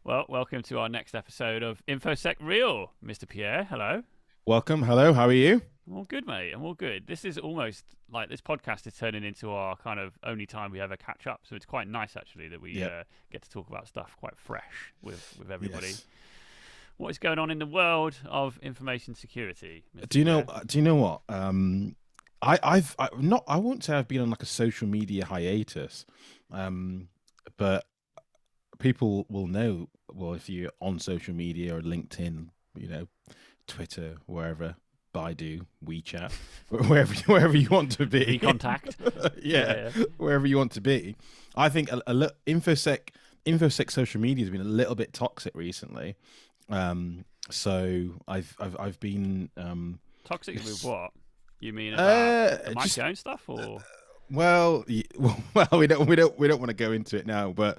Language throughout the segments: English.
Well, welcome to our next episode of InfoSec Real, Mr. Pierre. Hello. Welcome. Hello. How are you? I'm all good, mate. I'm all good. This is almost like this podcast is turning into our kind of only time we ever catch up. So it's quite nice, actually, that we Yep. get to talk about stuff quite fresh with everybody. Yes. What is going on in the world of information security, Mr. Do you know? Pierre? Do you know what? I've not. I won't say I've been on like a social media hiatus, but people will know. Well, if you're on social media or LinkedIn, you know, Twitter, wherever, Baidu, WeChat, wherever you want to be. Recontact. Yeah, Yeah. wherever you want to be. I think infosec social media has been a little bit toxic recently. So I've been Toxic with what? You mean about the Mike just Jones stuff, or well, well, we don't want to go into it now, but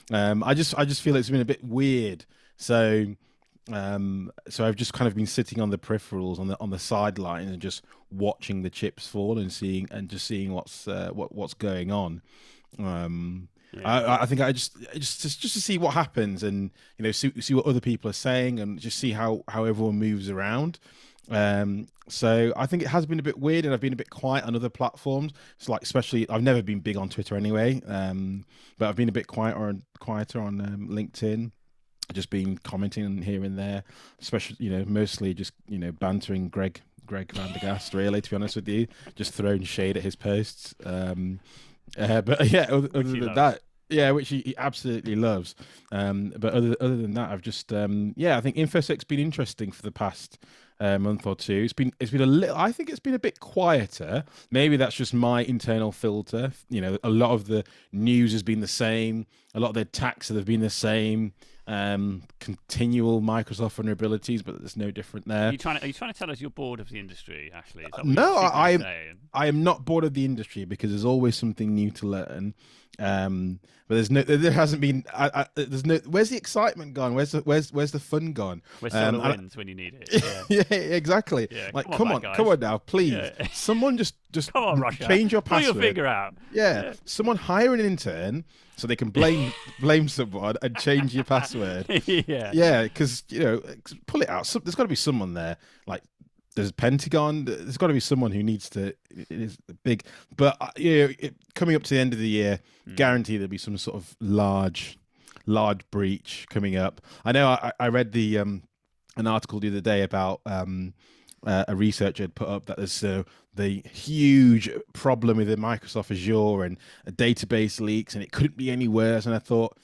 I just feel it's been a bit weird. So so I've just kind of been sitting on the peripherals on the sidelines and just watching the chips fall and seeing what's going on. Um, yeah? I think I just to see what happens and see what other people are saying and just see how everyone moves around. So I think it has been a bit weird and I've been a bit quiet on other platforms. It's like especially I've never been big on Twitter anyway, but I've been a bit quieter on LinkedIn. Just been commenting here and there, especially mostly just bantering Greg Vandergast really, to be honest with you, just throwing shade at his posts. But yeah, other Which he than loves. that, yeah, which he absolutely loves. But other than that, I've just yeah, I think InfoSec's been interesting for the past month or two. It's been a little. I think it's been a bit quieter. Maybe that's just my internal filter. A lot of the news has been the same. A lot of the attacks have been the same. Continual Microsoft vulnerabilities, but there's no different there. Are you trying to tell us you're bored of the industry? Actually, is that what you're No, secretly saying? I am not bored of the industry because there's always something new to learn. But there hasn't been. There's no. Where's the excitement gone? Where's the fun gone? We're solar And winds when you need it. Yeah, yeah, exactly. yeah. Like, Come on back, come guys. on now, please. Yeah, Someone just come on, Russia. change your Pull your password. finger out. Yeah, Yeah. someone hire an intern so they can blame someone and change your password. Yeah. Yeah, because pull it out. There's got to be someone there. Like there's Pentagon. There's got to be someone who needs to. It is big, but coming up to the end of the year, Mm. guarantee there'll be some sort of large breach coming up. I know. I read an article the other day about a researcher had put up that there's the huge problem with the Microsoft Azure and database leaks, and it couldn't be any worse. And I thought,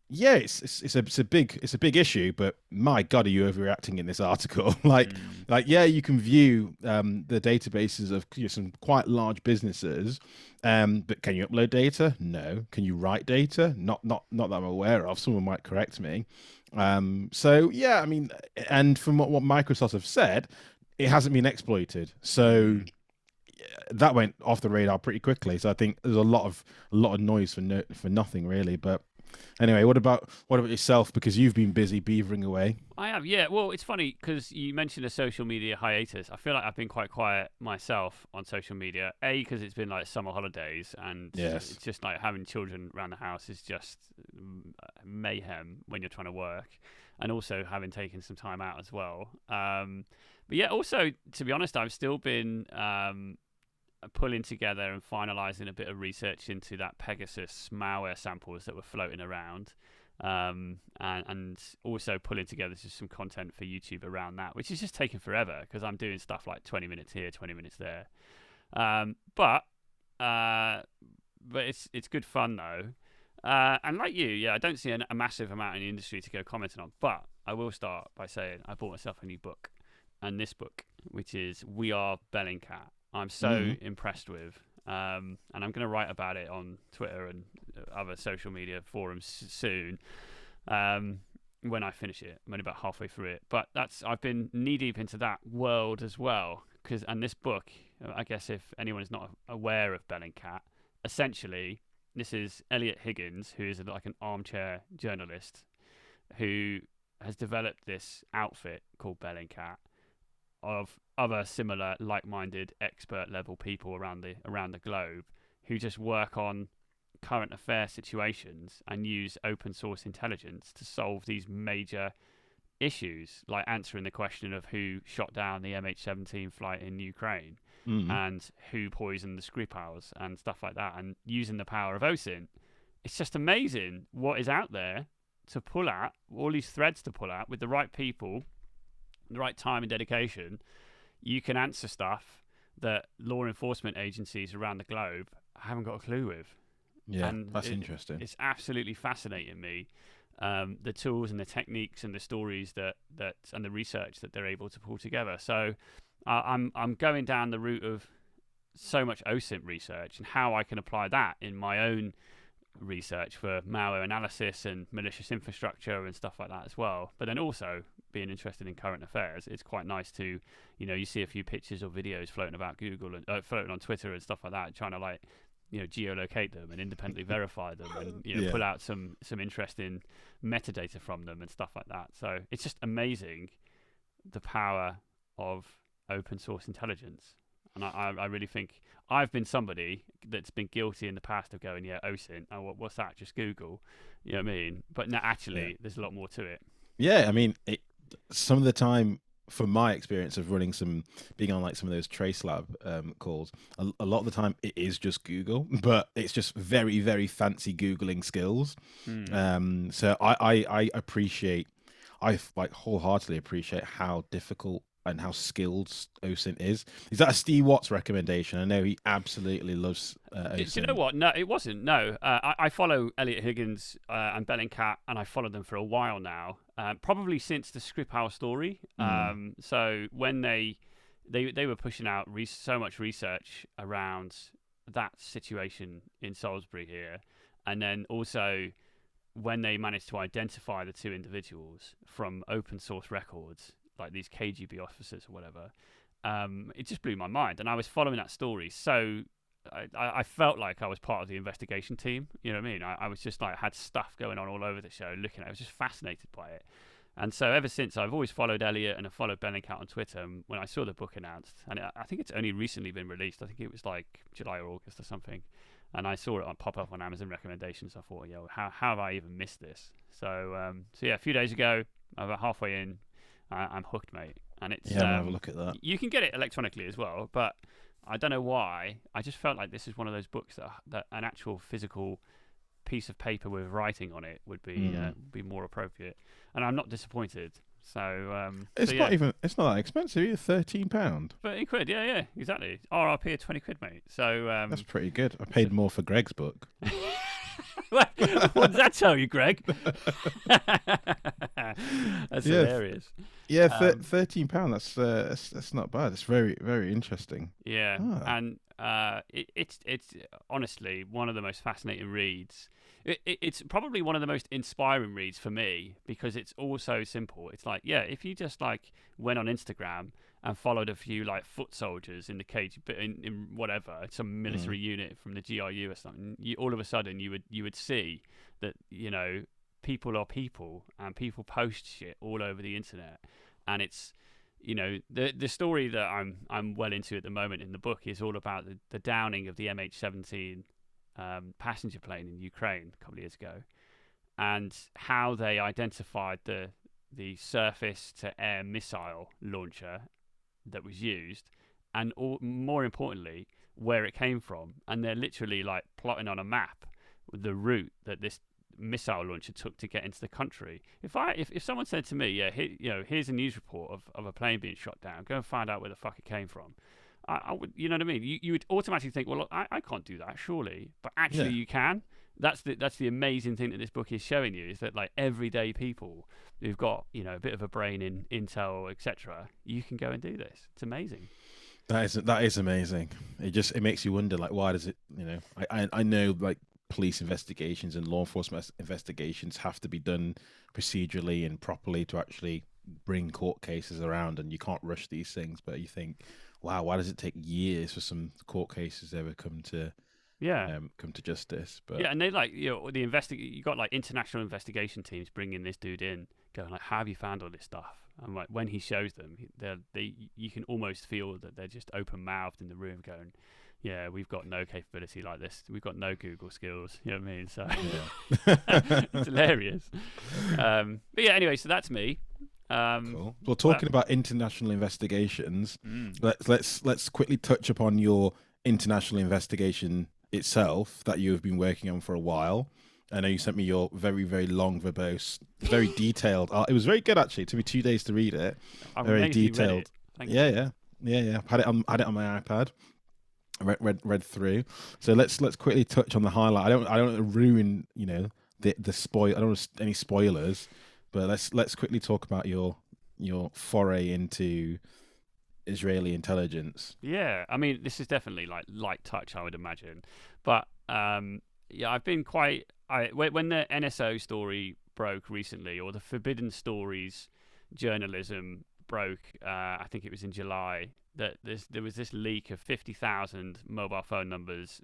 yeah, it's a big issue, but my God, are you overreacting in this article? Mm. Yeah, you can view the databases of some quite large businesses, but can you upload data? No. Can you write data? Not that I'm aware of. Someone might correct me. So yeah, I mean, and from what Microsoft have said, it hasn't been exploited. So Mm. that went off the radar pretty quickly. So I think there's a lot of noise for nothing really. But anyway, what about yourself? Because you've been busy beavering away. I have, yeah. Well, it's funny because you mentioned a social media hiatus. I feel like I've been quite quiet myself on social media. A, because it's been like summer holidays, and it's Yes. just like having children around the house is just mayhem when you're trying to work, and also having taken some time out as well. But yeah, also to be honest, I've still been pulling together and finalizing a bit of research into that Pegasus malware samples that were floating around. And also pulling together just some content for YouTube around that, which is just taking forever because I'm doing stuff like 20 minutes here, 20 minutes there. But it's good fun though. And like you, yeah, I don't see a massive amount in the industry to go commenting on. But I will start by saying I bought myself a new book, and this book, which is We Are Bellingcat, I'm so Mm. impressed with. And I'm going to write about it on Twitter and other social media forums soon. When I finish it, I'm only about halfway through it, but I've been knee deep into that world as well. And this book, I guess, if anyone is not aware of Bellingcat, essentially this is Elliot Higgins, who is like an armchair journalist who has developed this outfit called Bellingcat of other similar like-minded expert level people around the globe who just work on current affair situations and use open source intelligence to solve these major issues, like answering the question of who shot down the MH17 flight in Ukraine and who poisoned the Skripals and stuff like that, and using the power of OSINT. It's just amazing what is out there to pull at, all these threads to pull at with the right people, the right time and dedication. You can answer stuff that law enforcement agencies around the globe haven't got a clue with. Yeah, and that's interesting. It's absolutely fascinating me, the tools and the techniques and the stories that and the research that they're able to pull together. So I'm going down the route of so much OSINT research and how I can apply that in my own research for malware analysis and malicious infrastructure and stuff like that as well. But then also being interested in current affairs, it's quite nice to, you see a few pictures or videos floating about Google and floating on Twitter and stuff like that, trying to geolocate them and independently verify them and pull out some interesting metadata from them and stuff like that. So it's just amazing the power of open source intelligence. And I really think I've been somebody that's been guilty in the past of going, OSINT, what's that? Just Google, you know what I mean? But no, actually, there's a lot more to it. Yeah, I mean, some of the time, from my experience of being on like some of those TraceLab calls, a lot of the time it is just Google, but it's just very, very fancy Googling skills. So I wholeheartedly appreciate how difficult and how skilled OSINT is. Is that a Steve Watts recommendation? I know he absolutely loves OSINT. Do you know what? No, it wasn't. No, I follow Elliot Higgins and Bellingcat, and I followed them for a while now, probably since the Skripal story. So when they were pushing out so much research around that situation in Salisbury here, and then also when they managed to identify the two individuals from open source records, like these KGB officers or whatever, it just blew my mind. And I was following that story, so I felt like I was part of the investigation team. You know what I mean? I was just like, had stuff going on all over the show, looking at it. I was just fascinated by it. And so ever since, I've always followed Elliot and I followed Bellingcat on Twitter. And when I saw the book announced, and I think it's only recently been released, I think it was like July or August or something, and I saw it pop up on Amazon recommendations. I thought, how have I even missed this? So yeah, a few days ago, about halfway in, I'm hooked, mate. And it's I'll have a look at that. You can get it electronically as well, but I don't know why. I just felt like this is one of those books that an actual physical piece of paper with writing on it would be more appropriate. And I'm not disappointed. So it's not that expensive. It's £13. £30, yeah, exactly. RRP of £20, mate. So that's pretty good. I paid more for Greg's book. What does that tell you, Greg? That's hilarious. Yeah, £13. That's not bad. It's very, very interesting. Yeah, and it's honestly one of the most fascinating reads. It's probably one of the most inspiring reads for me because it's all so simple. It's like, if you just like went on Instagram and followed a few like foot soldiers in the KGB in whatever, some military unit from the GRU or something, all of a sudden you would see that people are people and people post shit all over the internet. And it's the story that I'm well into at the moment in the book is all about the downing of the MH17 passenger plane in Ukraine a couple of years ago, and how they identified the surface to air missile launcher that was used, and more importantly where it came from. And they're literally like plotting on a map the route that this missile launcher took to get into the country. If someone said to me, here's a news report of a plane being shot down, go and find out where the fuck it came from, I would, you know what I mean? You would automatically think, well, I can't do that, surely. But actually you can. That's the amazing thing that this book is showing you, is that like everyday people who've got, a bit of a brain in Intel, etc., you can go and do this. It's amazing. That is amazing. It makes you wonder, like, why does it, I know like police investigations and law enforcement investigations have to be done procedurally and properly to actually bring court cases around, and you can't rush these things. But you think, wow, why does it take years for some court cases to ever come to justice? But and they like you got like international investigation teams bringing this dude in, going like, how have you found all this stuff? And like when he shows them, you can almost feel that they're just open mouthed in the room, going, yeah, we've got no capability like this. We've got no Google skills. You know what I mean? So it's hilarious. But yeah, anyway, so that's me. Cool. Well, talking about international investigations, let's quickly touch upon your international investigation itself that you have been working on for a while. I know you sent me your very, very long, verbose, very detailed. It was very good, actually. It took me 2 days to read it. Very detailed. Yeah. Had it on my iPad. Read through. So let's quickly touch on the highlight. I don't want to ruin the spoil. I don't want any spoilers, but let's quickly talk about your foray into Israeli intelligence. Yeah, I mean, this is definitely like light touch, I would imagine. But yeah, I've been quite. When the NSO story broke recently, or the Forbidden Stories journalism broke, I think it was in July, that there was this leak of 50,000 mobile phone numbers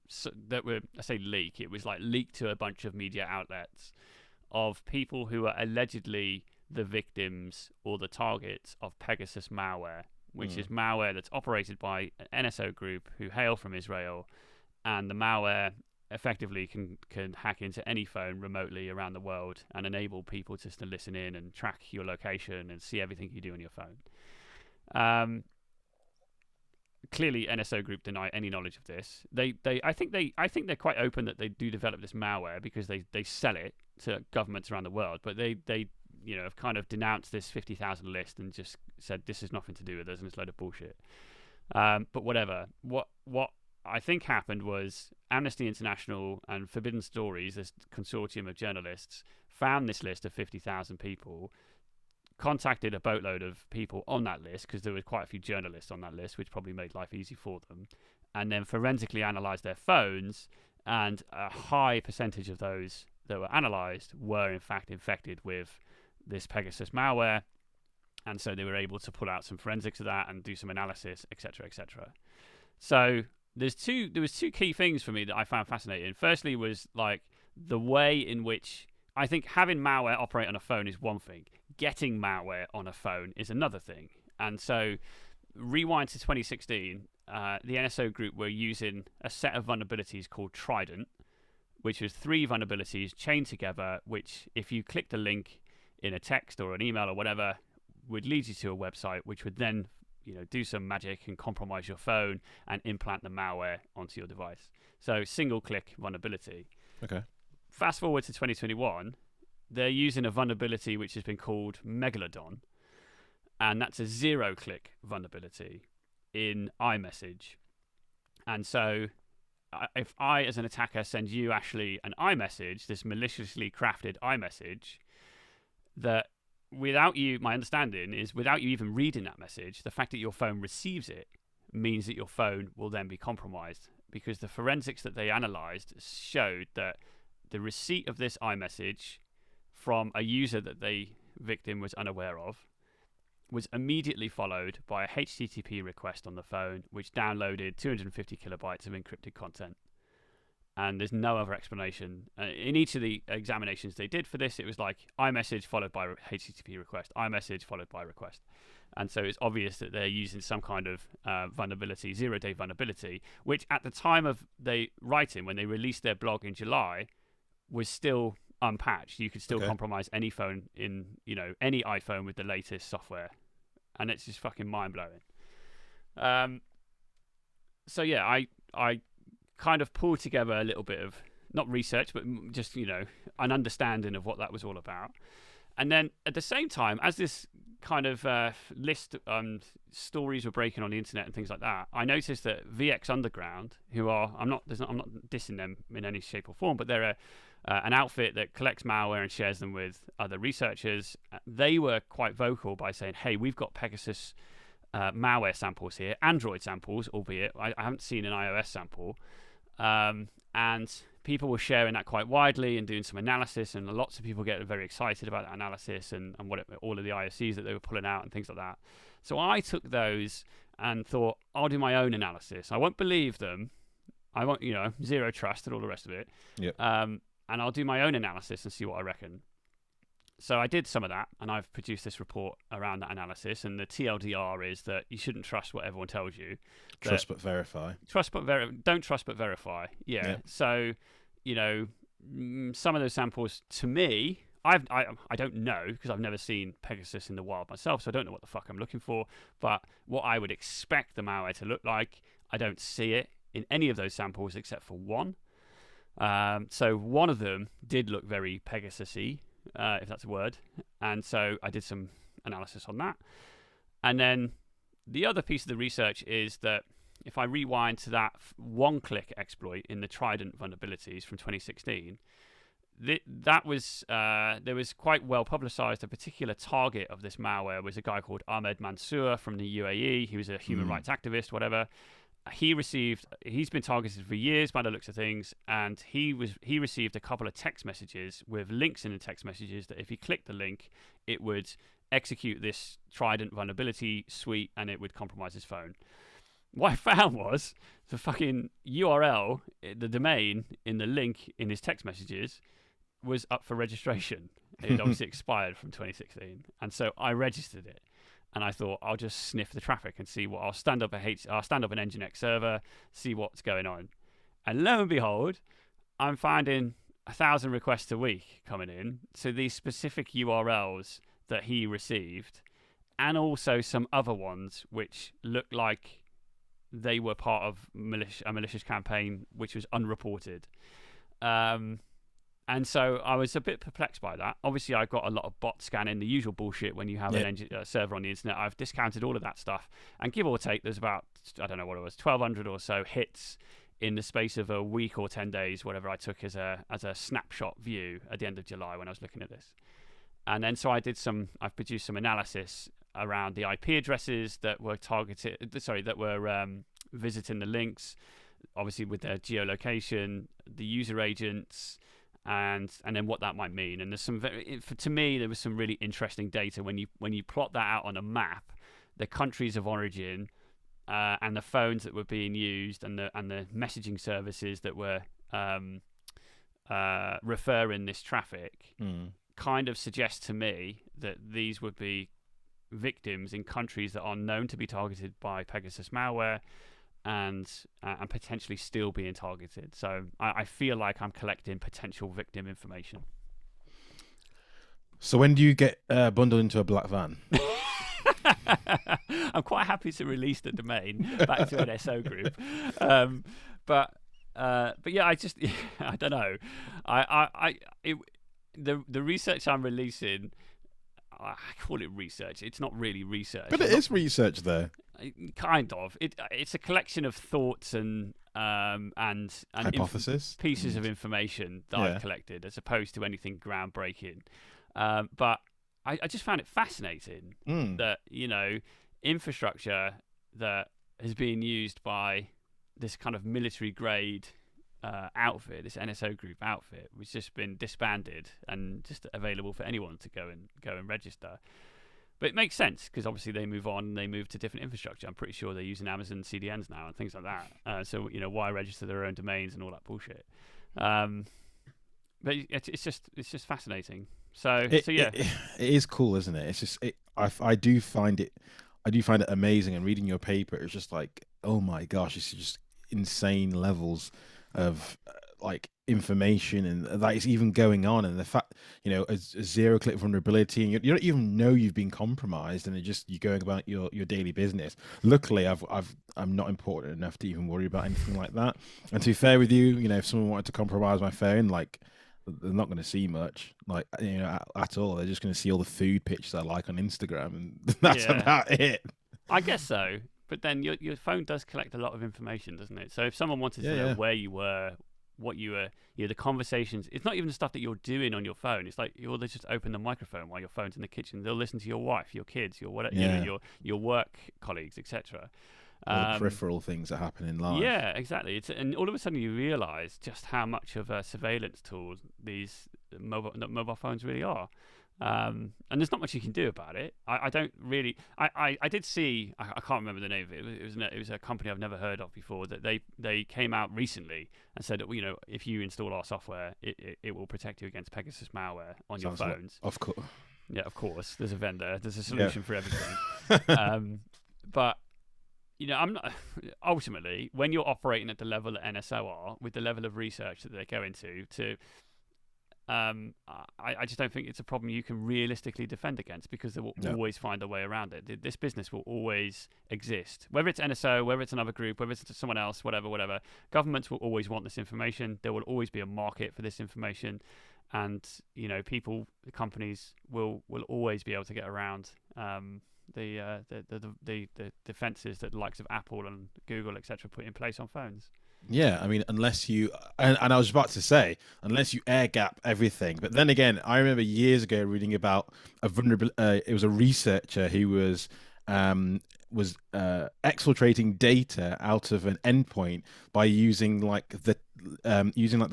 that were, I say leak, it was like leaked to a bunch of media outlets of people who are allegedly the victims or the targets of Pegasus Malware, which is malware that's operated by an NSO group who hail from Israel, and the malware effectively can hack into any phone remotely around the world and enable people just to listen in and track your location and see everything you do on your phone. Clearly, NSO Group deny any knowledge of this. I think they're quite open that they do develop this malware because they sell it to governments around the world, but they have kind of denounced this 50,000 list and just said this has nothing to do with us and it's a load of bullshit. But whatever. What I think happened was Amnesty International and Forbidden Stories, this consortium of journalists, found this list of 50,000 people, contacted a boatload of people on that list because there were quite a few journalists on that list, which probably made life easy for them, and then forensically analysed their phones, and a high percentage of those that were analysed were in fact infected with this Pegasus malware, and so they were able to pull out some forensics of that and do some analysis, etc., etc. So there was two key things for me that I found fascinating. Firstly was like the way in which I think having malware operate on a phone is one thing. Getting malware on a phone is another thing. And so rewind to 2016, the NSO group were using a set of vulnerabilities called Trident, which was 3 vulnerabilities chained together, which if you clicked a link in a text or an email or whatever, would lead you to a website, which would then do some magic and compromise your phone and implant the malware onto your device. So single-click vulnerability. Okay. Fast forward to 2021, they're using a vulnerability which has been called Megalodon, and that's a 0-click vulnerability in iMessage. And so if I, as an attacker, send you, Ashley, an iMessage, this maliciously crafted iMessage, that without you, my understanding is without you even reading that message, the fact that your phone receives it means that your phone will then be compromised, because the forensics that they analysed showed that the receipt of this iMessage from a user that the victim was unaware of was immediately followed by a HTTP request on the phone, which downloaded 250 kilobytes of encrypted content. And there's no other explanation. In each of the examinations they did for this, it was like iMessage followed by HTTP request, iMessage followed by request. And so it's obvious that they're using some kind of vulnerability, 0-day vulnerability, which at the time of they writing, when they released their blog in July, was still unpatched. You could still compromise any phone in, any iPhone with the latest software. And it's just fucking mind-blowing. So yeah, I kind of pulled together a little bit of, not research, but just, an understanding of what that was all about. And then at the same time, as this kind of list stories were breaking on the internet and things like that, I noticed that VX Underground, who are, I'm not dissing them in any shape or form, but they're an outfit that collects malware and shares them with other researchers. They were quite vocal by saying, hey, we've got Pegasus malware samples here, Android samples, albeit I haven't seen an iOS sample. And people were sharing that quite widely and doing some analysis, and lots of people get very excited about that analysis and all of the ISCs that they were pulling out and things like that. So I took those and thought, I'll do my own analysis. I won't believe them. I won't, zero trust and all the rest of it. Yep. And I'll do my own analysis and see what I reckon. So I did some of that, and I've produced this report around that analysis. And the TLDR is that you shouldn't trust what everyone tells you. Trust but verify. Don't trust but verify. Yeah. So, some of those samples, to me, I don't know, because I've never seen Pegasus in the wild myself, so I don't know what the fuck I'm looking for. But what I would expect the malware to look like, I don't see it in any of those samples except for one. So one of them did look very Pegasus-y, if that's a word. And so I did some analysis on that. And then the other piece of the research is that if I rewind to that one-click exploit in the Trident vulnerabilities from 2016, that was there was quite well publicized. A particular target of this malware was a guy called Ahmed Mansour from the UAE. He was a human rights activist, whatever. He's been targeted for years by the looks of things, and he received a couple of text messages with links in the text messages that if he clicked the link, it would execute this Trident vulnerability suite and it would compromise his phone. What I found was the fucking URL, the domain in the link in his text messages was up for registration. It obviously expired from 2016, and so I registered it. And I thought I'll just sniff the traffic and see what I'll stand up an Nginx server, see what's going on. And lo and behold, I'm finding 1,000 requests a week coming in to these specific URLs that he received, and also some other ones which look like they were part of a malicious campaign which was unreported. And so I was a bit perplexed by that. Obviously, I got a lot of bot scanning, the usual bullshit when you have a server on the internet. I've discounted all of that stuff. And give or take, there's about, I don't know what it was, 1,200 or so hits in the space of a week or 10 days, whatever I took as a snapshot view at the end of July when I was looking at this. And then so I've produced some analysis around the IP addresses that were visiting the links, obviously with their geolocation, the user agents, and then what that might mean. And there's to me there was some really interesting data when you plot that out on a map, the countries of origin, and the phones that were being used, and the messaging services that were referring this traffic, kind of suggests to me that these would be victims in countries that are known to be targeted by Pegasus malware, and potentially still being targeted. So I feel like I'm collecting potential victim information. So when do you get bundled into a black van? I'm quite happy to release the domain back to an SO group, but yeah, I don't know. The research I'm releasing, I call it research. It's not really research, but it is research, though. Kind of. It's a collection of thoughts and hypothesis, pieces of information that I've collected, as opposed to anything groundbreaking. But I just found it fascinating that infrastructure that is being used by this kind of military grade outfit, this NSO group outfit, which has just been disbanded and just available for anyone to go and register. But it makes sense because obviously they move on, they move to different infrastructure. I'm pretty sure they're using Amazon CDNs now and things like that. So why register their own domains and all that bullshit? But it's just fascinating. So yeah, it is cool, isn't it? It's just I do find it amazing. And reading your paper, it's just like, oh my gosh, it's just insane levels of information and that is even going on, and the fact a zero-click vulnerability, and you don't even know you've been compromised, and you're going about your daily business. Luckily, I'm not important enough to even worry about anything like that. And to be fair with you, if someone wanted to compromise my phone, they're not going to see much, at all. They're just going to see all the food pictures I like on Instagram, and that's about it. I guess so. But then your phone does collect a lot of information, doesn't it? So if someone wanted to know where you were, what you were, the conversations, it's not even the stuff that you're doing on your phone. It's like they just open the microphone while your phone's in the kitchen. They'll listen to your wife, your kids, your whatever, your work colleagues, etc. All the peripheral things that happen in life. Yeah, exactly. And all of a sudden you realise just how much of a surveillance tool these mobile phones really are. And there's not much you can do about it. I don't really. I did see. I can't remember the name of it. It was a company I've never heard of before. That they came out recently and said that, you know, if you install our software, it will protect you against Pegasus malware on your phones. Of course. Yeah, of course. There's a vendor. There's a solution for everything. But you know, I'm not. Ultimately, when you're operating at the level that NSO are, with the level of research that they go into, I just don't think it's a problem you can realistically defend against, because they will always find a way around it. This business will always exist, whether it's NSO, whether it's another group, whether it's someone else, whatever. Governments will always want this information. There will always be a market for this information, and you know, companies will always be able to get around the defenses that the likes of Apple and Google, etc., put in place on phones. Yeah, I mean, unless you, and I was about to say, unless you air gap everything. But then again, I remember years ago reading about a vulnerability. It was a researcher who was exfiltrating data out of an endpoint by using like the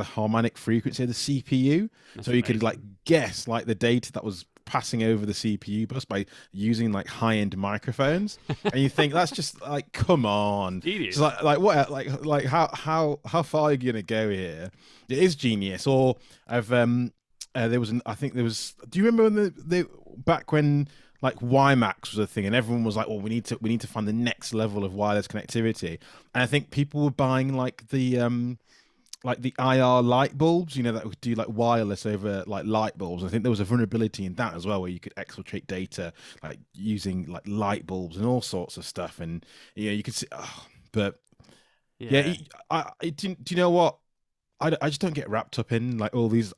harmonic frequency of the CPU. That's so you amazing. could like guess like the data that was passing over the CPU bus by using like high-end microphones. And you think that's just like, come on. Genius. It's like what, like how far are you gonna go here? It is genius. Or there was I think there was, do you remember when they back when like WiMAX was a thing and everyone was like, well, we need to find the next level of wireless connectivity. And I think people were buying like the IR light bulbs, you know, that would do like wireless over like light bulbs. I think there was a vulnerability in that as well, where you could exfiltrate data like using like light bulbs and all sorts of stuff. And you know, you could see, but do you know what? I just don't get wrapped up in like all these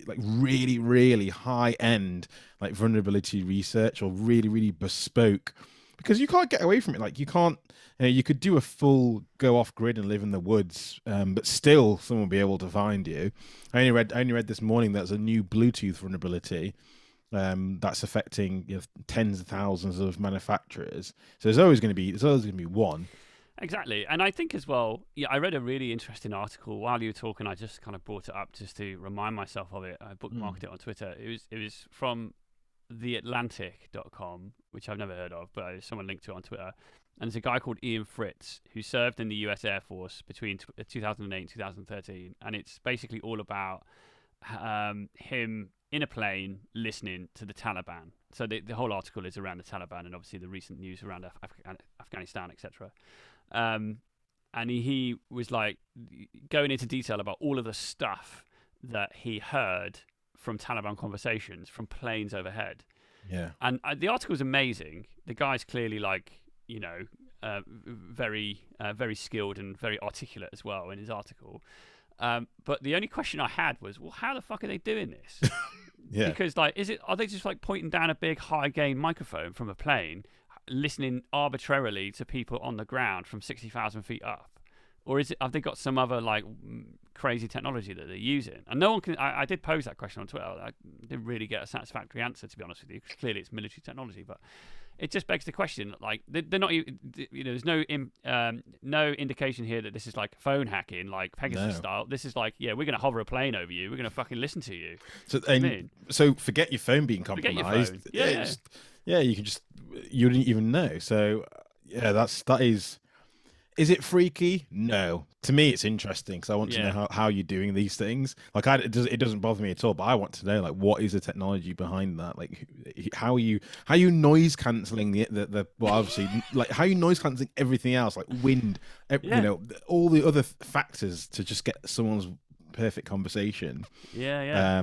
like really, really high end like vulnerability research or really, really bespoke, because you can't get away from it. Like you can't, you could do a full go off grid and live in the woods, but still someone will be able to find you. I only read this morning there's a new Bluetooth vulnerability that's affecting, you know, tens of thousands of manufacturers. So there's always going to be one. Exactly. And I think as well, yeah, I read a really interesting article while you were talking. I just kind of brought it up just to remind myself of it. I bookmarked it on Twitter. It was from theatlantic.com, which I've never heard of, but someone linked to it on Twitter. And there's a guy called Ian Fritz who served in the US Air Force between 2008 and 2013. And it's basically all about him in a plane listening to the Taliban. So the whole article is around the Taliban and obviously the recent news around Afghanistan, etc. And he was like going into detail about all of the stuff that he heard from Taliban conversations from planes overhead. Yeah. And the article is amazing. The guy's clearly like, you know, very skilled and very articulate as well in his article. But the only question I had was, well, how the fuck are they doing this? Yeah. Because like, are they just like pointing down a big high gain microphone from a plane, listening arbitrarily to people on the ground from 60,000 feet up? Or have they got some other like crazy technology that they're using? And no one can. I did pose that question on Twitter. I didn't really get a satisfactory answer, to be honest with you. Clearly, it's military technology, but it just begs the question. Like they're not. You know, there's no indication here that this is like phone hacking, like Pegasus style. This is like, yeah, we're going to hover a plane over you. We're going to fucking listen to you. So forget your phone being compromised. Forget your phone. Yeah, you didn't even know. So yeah, that is. Is it freaky? No. To me, it's interesting because I want to know how you're doing these things. Like, it doesn't bother me at all, but I want to know, like, what is the technology behind that? Like, how are you noise cancelling the well, obviously, like, how are you noise cancelling everything else, like wind, you know, all the other factors to just get someone's perfect conversation. Yeah.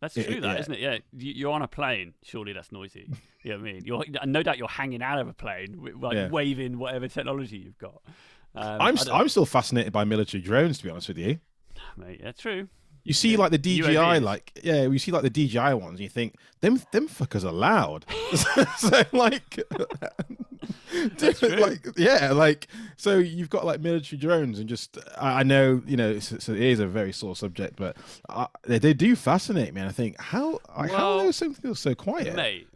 That's true, isn't it? Yeah, you're on a plane. Surely that's noisy. You know what I mean? No doubt you're hanging out of a plane, like waving whatever technology you've got. I'm still fascinated by military drones, to be honest with you. Mate, yeah, true. You see, like the DJI, UAVs. you see like the DJI ones, and you think them fuckers are loud. So like, so you've got like military drones, and just I know, you know, so it is a very sore subject, but they do fascinate me. And I think how are those things so quiet, mate?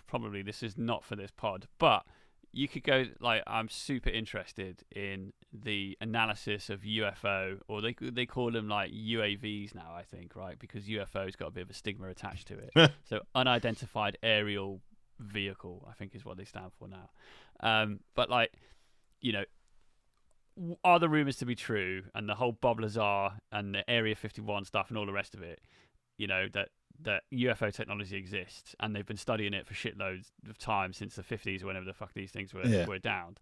Probably this is not for this pod, but you could go like, I'm super interested in the analysis of UFO, or they call them like UAVs now, I think, right? Because UFO's got a bit of a stigma attached to it. So unidentified aerial vehicle, I think, is what they stand for now. But like, you know, are the rumors to be true, and the whole Bob Lazar and the Area 51 stuff and all the rest of it, you know, that UFO technology exists, and they've been studying it for shitloads of time since the 50s or whenever the fuck these things were downed.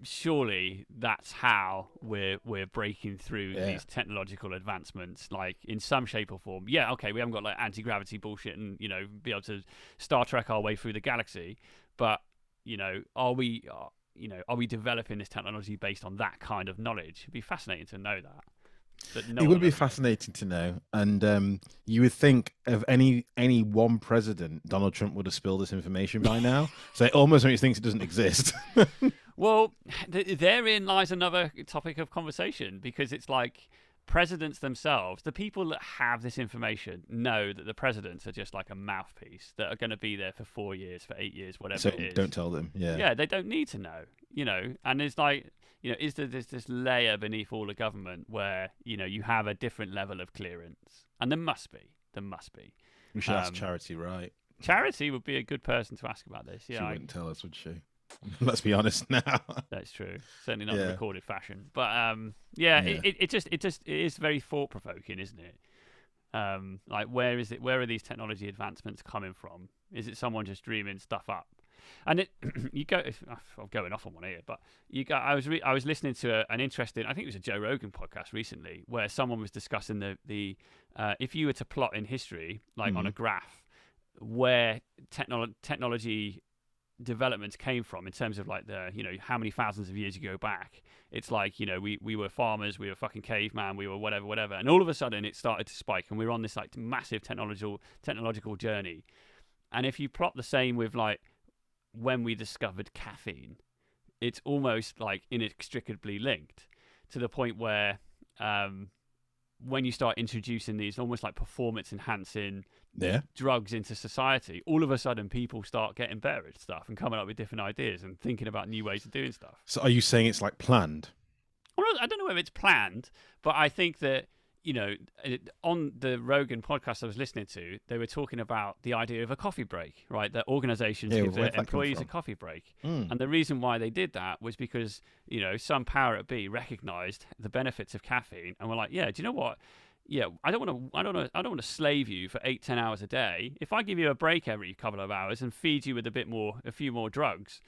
Surely that's how we're breaking through these technological advancements, like in some shape or form. Yeah, okay, we haven't got like anti-gravity bullshit and, you know, be able to Star Trek our way through the galaxy, but, you know, are we developing this technology based on that kind of knowledge? It'd be fascinating to know that. It would be fascinating to know, and you would think of any one president, Donald Trump would have spilled this information by now. So it almost makes me think it doesn't exist. Well, therein lies another topic of conversation, because it's like presidents themselves, the people that have this information, know that the presidents are just like a mouthpiece that are going to be there for 4 years, for 8 years, whatever it is. Don't tell them. Yeah, they don't need to know, you know. And it's like, you know, is there this layer beneath all the government where, you know, you have a different level of clearance? And there must be. We should ask Charity, right? Charity would be a good person to ask about this. Yeah, she wouldn't tell us, would she? Let's be honest now. That's true. Certainly not in recorded fashion. But it is very thought provoking, isn't it? Like, where are these technology advancements coming from? Is it someone just dreaming stuff up? And I'm going off on one here, but I was listening to an interesting, I think it was a Joe Rogan podcast recently, where someone was discussing the if you were to plot in history, like on a graph, where technology developments came from in terms of like the, you know, how many thousands of years you go back. It's like, you know, we were farmers, we were fucking caveman, we were whatever, and all of a sudden it started to spike, and we're on this like massive technological journey. And if you plot the same with like when we discovered caffeine, it's almost like inextricably linked, to the point where when you start introducing these almost like performance enhancing drugs into society, all of a sudden people start getting better at stuff and coming up with different ideas and thinking about new ways of doing stuff. So are you saying it's like planned? Well, I don't know if it's planned, but I think that, you know, on the Rogan podcast I was listening to, they were talking about the idea of a coffee break, right? That organizations give their employees a coffee break. And the reason why they did that was because, you know, some power at B recognized the benefits of caffeine and were like, yeah, do you know what? Yeah, I don't want to slave you for 8-10 hours a day. If I give you a break every couple of hours and feed you with a few more drugs,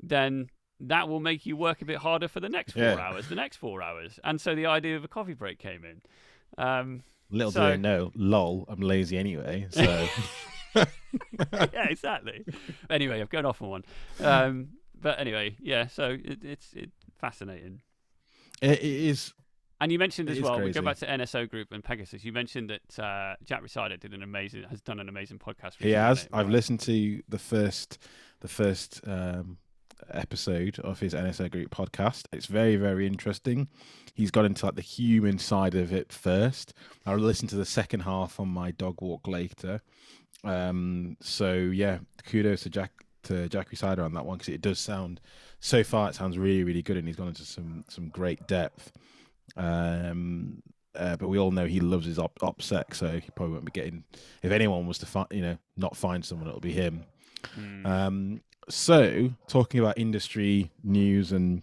then that will make you work a bit harder for the next 4 hours. And so the idea of a coffee break came in. Little do they know, lol, I'm lazy anyway, so yeah, exactly. Anyway, I've gone off on one. But anyway, yeah, so it's fascinating. It is. And you mentioned as well, we go back to NSO Group and Pegasus. You mentioned that Jack Ricciardo has done an amazing podcast recently. He has. I've listened to the first episode of his NSO Group podcast. It's very, very interesting. He's got into like the human side of it first. I'll listen to the second half on my dog walk later. So yeah, kudos to Jack Ricciardo on that one, because it does sound, so far it sounds really, really good, and he's gone into some great depth. But we all know he loves his OPSEC, so he probably won't be getting. If anyone was to not find someone, it'll be him. So talking about industry news and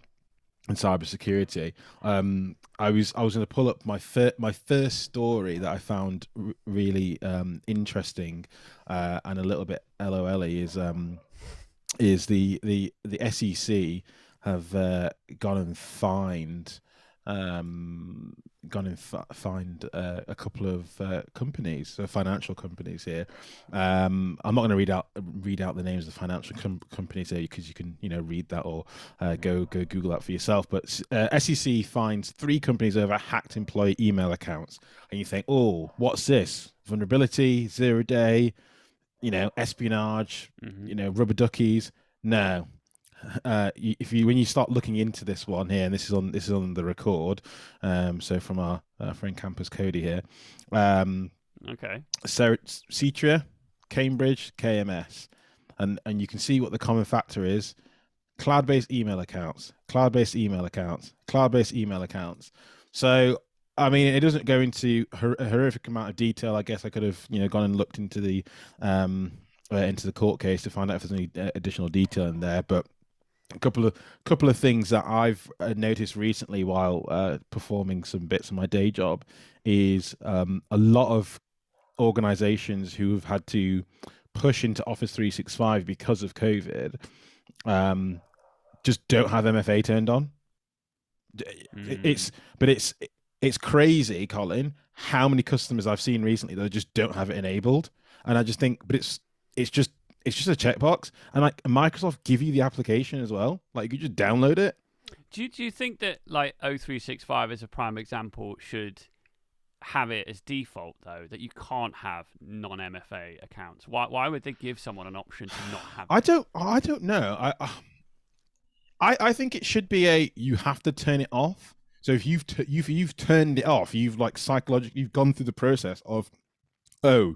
cybersecurity, I was going to pull up my first story that I found really interesting and a little bit LOL-y is the SEC have gone and fined a couple of companies, financial companies here. I'm not going to read out the names of the financial companies here, because you can read that, or go Google that for yourself. But SEC finds 3 companies over hacked employee email accounts, and you think, oh, what's this? Vulnerability, 0-day, espionage, rubber duckies? No. When you start looking into this one here, and this is on the record, so from our friend Campus Cody here, okay, Cetria, Cambridge, KMS, and you can see what the common factor is: cloud-based email accounts, cloud-based email accounts, cloud-based email accounts. So, I mean, it doesn't go into a horrific amount of detail. I guess I could have, gone and looked into the court case to find out if there's any additional detail in there. But a couple of things that I've noticed recently while performing some bits of my day job is a lot of organizations who have had to push into Office 365 because of COVID just don't have MFA turned on. It's crazy, Colin, how many customers I've seen recently that just don't have it enabled. And I just think, but it's just a checkbox, and like Microsoft give you the application as well. Like you just download it. Do you think that like O365 as a prime example should have it as default though, that you can't have non-MFA accounts? Why would they give someone an option to not have it? I don't know. I think it should be you have to turn it off. So if you've turned it off, you've like psychologically you've gone through the process of, oh,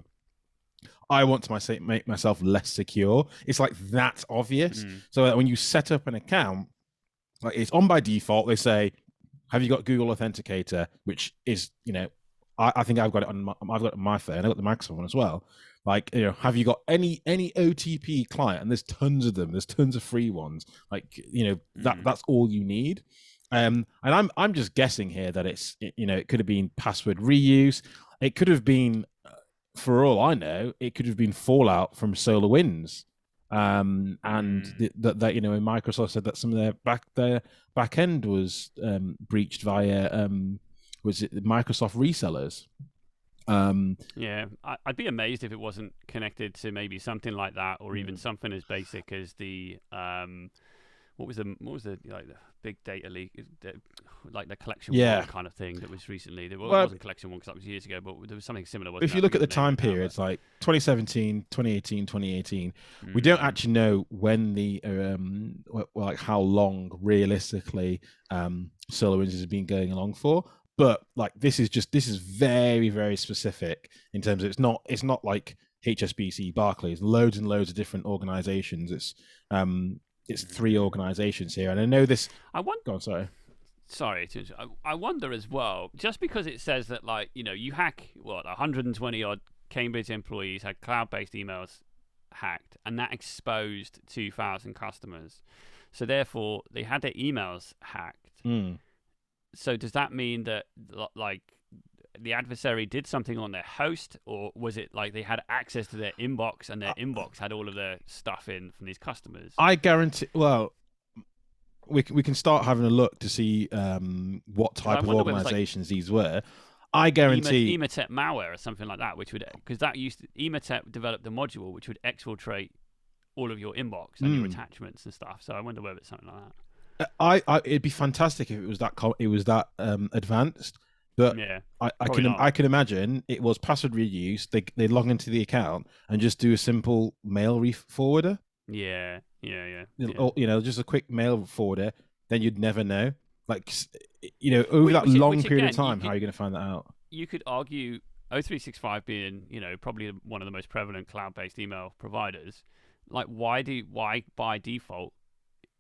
I want to make myself less secure. It's like that's obvious. So that when you set up an account, like it's on by default. They say, have you got Google Authenticator? Which is, I think I've got it on my phone. I've got the Microsoft one as well. Like, have you got any OTP client? And there's tons of them. There's tons of free ones. Like, that's all you need. And I'm just guessing here that it's, it could have been password reuse. It could have been, for all I know, it could have been fallout from SolarWinds. And that when Microsoft said that some of their back end was breached via was it Microsoft resellers. Yeah, I'd be amazed if it wasn't connected to maybe something like that, or even something as basic as the what was the like the big data leak, like the collection one kind of thing that was recently. It wasn't collection one because that was years ago, but there was something similar. If you look at the time periods, like 2017, 2018, 2018, we don't actually know when the like how long realistically SolarWinds has been going along for. But like this is very, very specific in terms of it's not like HSBC, Barclays, loads and loads of different organizations. It's 3 organizations here, and I know this. Go on, sorry. Sorry, I wonder as well. Just because it says that, like, you hack 120 odd Cambridge employees had cloud-based emails hacked, and that exposed 2,000 customers. So therefore, they had their emails hacked. So does that mean that like the adversary did something on their host, or was it like they had access to their inbox and their inbox had all of their stuff in from these customers? I guarantee. Well, we can start having a look to see what type of organizations these were. I guarantee Emotet malware or something like that, which would, because Emotet developed a module which would exfiltrate all of your inbox and your attachments and stuff. So I wonder whether it's something like that. It'd be fantastic if it was that advanced, but yeah, I can imagine it was password reuse. They log into the account and just do a simple mail forwarder. Yeah. Or, just a quick mail forwarder. Then you'd never know. Like, over that long period of time, how are you going to find that out? You could argue O365 being, probably one of the most prevalent cloud-based email providers. Like, why by default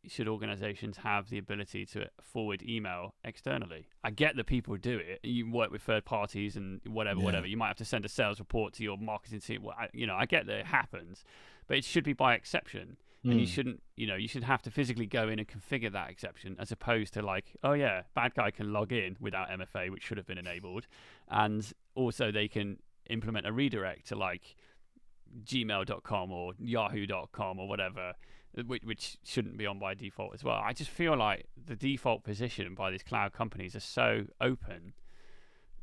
should organizations have the ability to forward email externally? I get that people do it. You work with third parties and whatever. You might have to send a sales report to your marketing team. I get that it happens, but it should be by exception. And you shouldn't, you should have to physically go in and configure that exception, as opposed to like, oh yeah, bad guy can log in without MFA, which should have been enabled. And also they can implement a redirect to like gmail.com or yahoo.com or whatever, which shouldn't be on by default as well. I just feel like the default position by these cloud companies are so open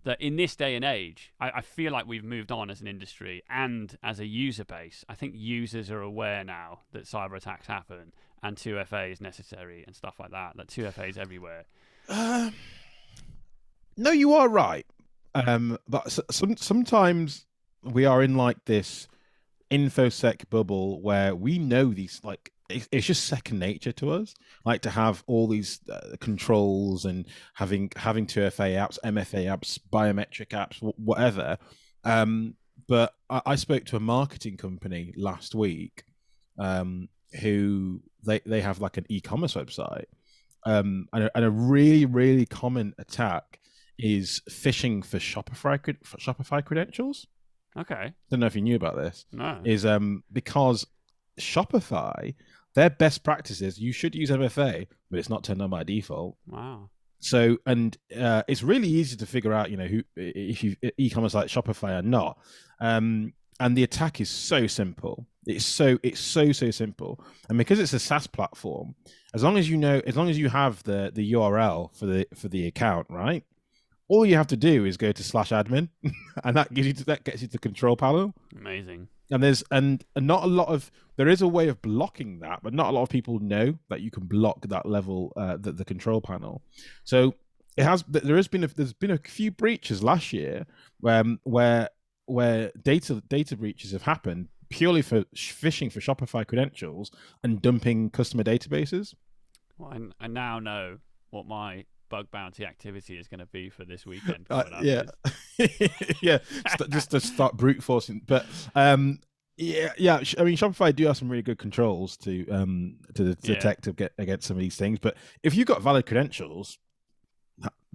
that in this day and age, I feel like we've moved on as an industry and as a user base. I think users are aware now that cyber attacks happen and 2FA is necessary and stuff like that. That 2FA is everywhere. No, you are right. But sometimes we are in like this InfoSec bubble where we know these, like, it's just second nature to us, like to have all these controls and having 2FA apps, MFA apps, biometric apps, whatever. But I spoke to a marketing company last week, who they have like an e-commerce website, and a really, really common attack is phishing for Shopify credentials. Okay. Don't know if you knew about this. No. Is because Shopify, their best practices, you should use MFA, but it's not turned on by default. Wow. So, and it's really easy to figure out, who, if you e-commerce like Shopify or not. And the attack is so simple. It's so simple. And because it's a SaaS platform, as long as you have the URL for the account, right? All you have to do is go to /admin, and that gets you to the control panel. Amazing. And not a lot of, there is a way of blocking that, but not a lot of people know that you can block that level, the control panel. So there's been a few breaches last year, where data breaches have happened purely for phishing for Shopify credentials and dumping customer databases. Well, I now know what my bug bounty activity is going to be for this weekend. Yeah. Yeah, just to start brute forcing. But I mean, Shopify do have some really good controls to detect against some of these things. But if you've got valid credentials,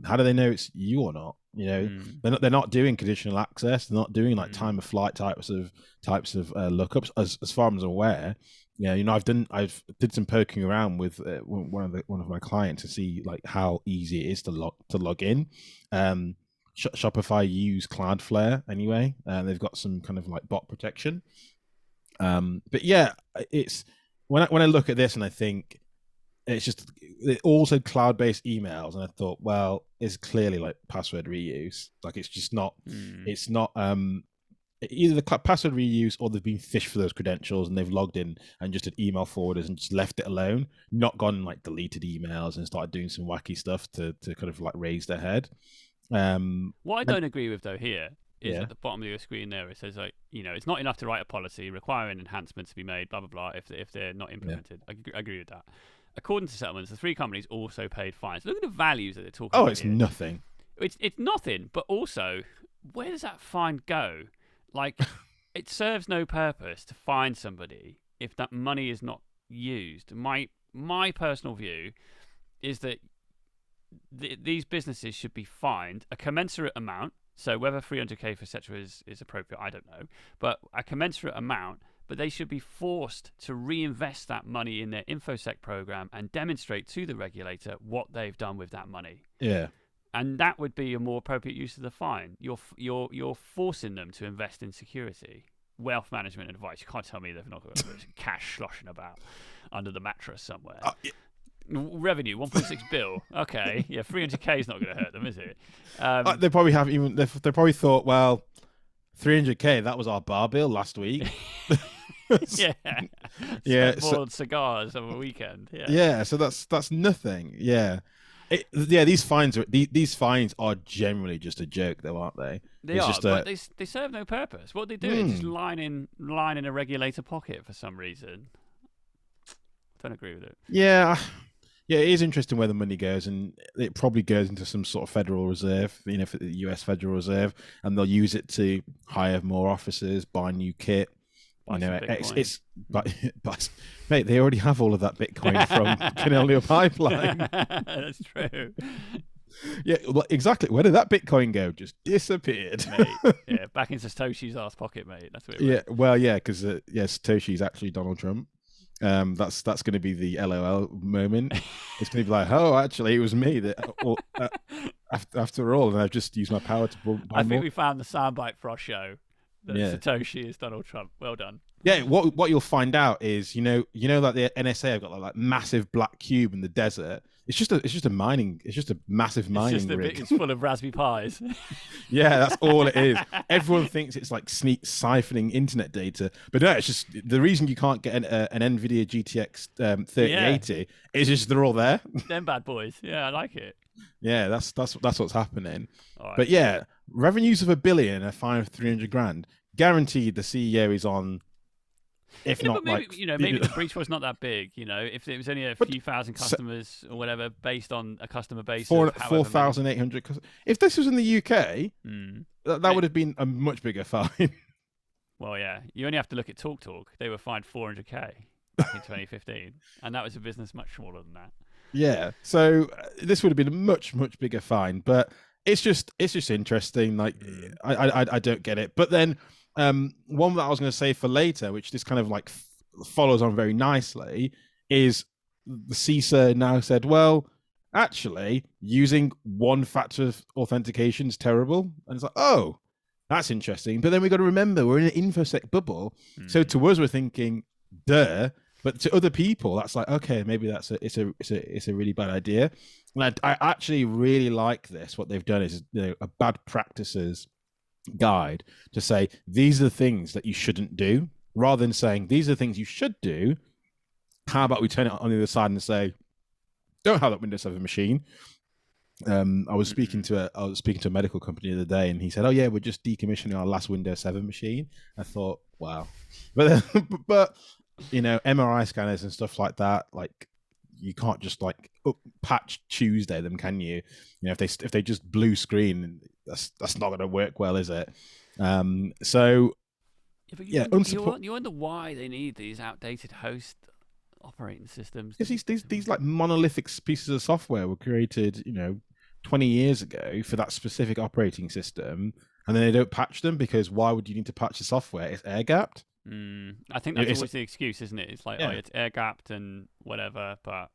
how do they know it's you or not? They're not doing conditional access. They're not doing like time of flight types of lookups. As far as I'm aware, I've did some poking around with one of my clients to see like how easy it is to log in. Shopify use Cloudflare anyway, and they've got some kind of like bot protection. But yeah, it's when I look at this and I think it's just also cloud-based emails, and I thought, well, it's clearly like password reuse. Like it's just not. It's not either the password reuse or they've been phished for those credentials and they've logged in and just did email forwarders and just left it alone, not gone and like deleted emails and started doing some wacky stuff to kind of like raise their head. What I don't agree with though here is at the bottom of your screen there it says like it's not enough to write a policy requiring enhancements to be made, blah blah blah, if they're not implemented. I agree with that. According to settlements, the three companies also paid fines. Look at the values that they're talking about. Oh, it's here. Nothing. It's nothing, but also, where does that fine go? Like, it serves no purpose to fine somebody if that money is not used. My personal view is that these businesses should be fined a commensurate amount. So whether 300k for etc. is appropriate, I don't know. But a commensurate amount, but they should be forced to reinvest that money in their InfoSec program and demonstrate to the regulator what they've done with that money. Yeah. And that would be a more appropriate use of the fine. You're forcing them to invest in security, wealth management advice. You can't tell me they've not got cash sloshing about under the mattress somewhere. Revenue 1.6 bill. Okay, yeah, 300k is not going to hurt them, is it? They probably have even. They probably thought, well, 300k. That was our bar bill last week. Yeah. Bought cigars over a weekend. Yeah. So that's nothing. Yeah. These fines are generally just a joke, though, aren't they? But they serve no purpose. What they do is just line in a regulator pocket for some reason. Don't agree with it. Yeah, it is interesting where the money goes, and it probably goes into some sort of Federal Reserve, for the US Federal Reserve, and they'll use it to hire more officers, buy new kit. But mate, they already have all of that Bitcoin from Cornelius Pipeline. That's true. Yeah, well, exactly. Where did that Bitcoin go? Just disappeared. Mate, yeah, back in Satoshi's ass pocket, mate. That's what it went. Yeah, well, yeah, because Satoshi's actually Donald Trump. That's going to be the LOL moment. It's going to be like, oh, actually, it was me that. After all, and I've just used my power to. I think we found the soundbite for our show. That Satoshi is Donald Trump. Well done. Yeah, what you'll find out is, like the NSA have got like massive black cube in the desert. It's just a massive mining rig. It's full of Raspberry Pis. Yeah, that's all it is. Everyone thinks it's like siphoning internet data, but no, it's just the reason you can't get an NVIDIA GTX 3080 is just they're all there. Them bad boys. Yeah, I like it. Yeah, that's what's happening. Right. But yeah, revenues of $1 billion, a fine of 300 grand, guaranteed. The CEO is on. If not, maybe, maybe the breach was not that big. If it was only a few thousand customers or whatever, based on a customer base of 4,800. If this was in the UK, that would have been a much bigger fine. Well, yeah, you only have to look at TalkTalk. They were fined 400k. back in 2015, and that was a business much smaller than that. Yeah. So this would have been a much, much bigger fine, but it's just interesting. Like I don't get it. But then one that I was going to say for later, which this kind of like follows on very nicely, is the CISA now said, well, actually, using one factor of authentication is terrible. And it's like, oh, that's interesting. But then we got to remember we're in an InfoSec bubble. So to us, we're thinking, duh. But to other people, that's like, okay, maybe it's a really bad idea. And I actually really like this. What they've done is, a bad practices guide to say these are the things that you shouldn't do, rather than saying these are the things you should do. How about we turn it on the other side and say, don't have that Windows 7 machine. I was speaking to a medical company the other day, and he said, "Oh yeah, we're just decommissioning our last Windows 7 machine." I thought, wow, but MRI scanners and stuff like that, like you can't just like patch Tuesday them, can you? If they just blue screen, that's not going to work well, is it? So yeah, you wonder why they need these outdated host operating systems. Because these like monolithic pieces of software were created, 20 years ago for that specific operating system, and then they don't patch them because why would you need to patch the software? It's air gapped. I think that's always the excuse, isn't it? It's like, oh, it's air gapped and whatever, but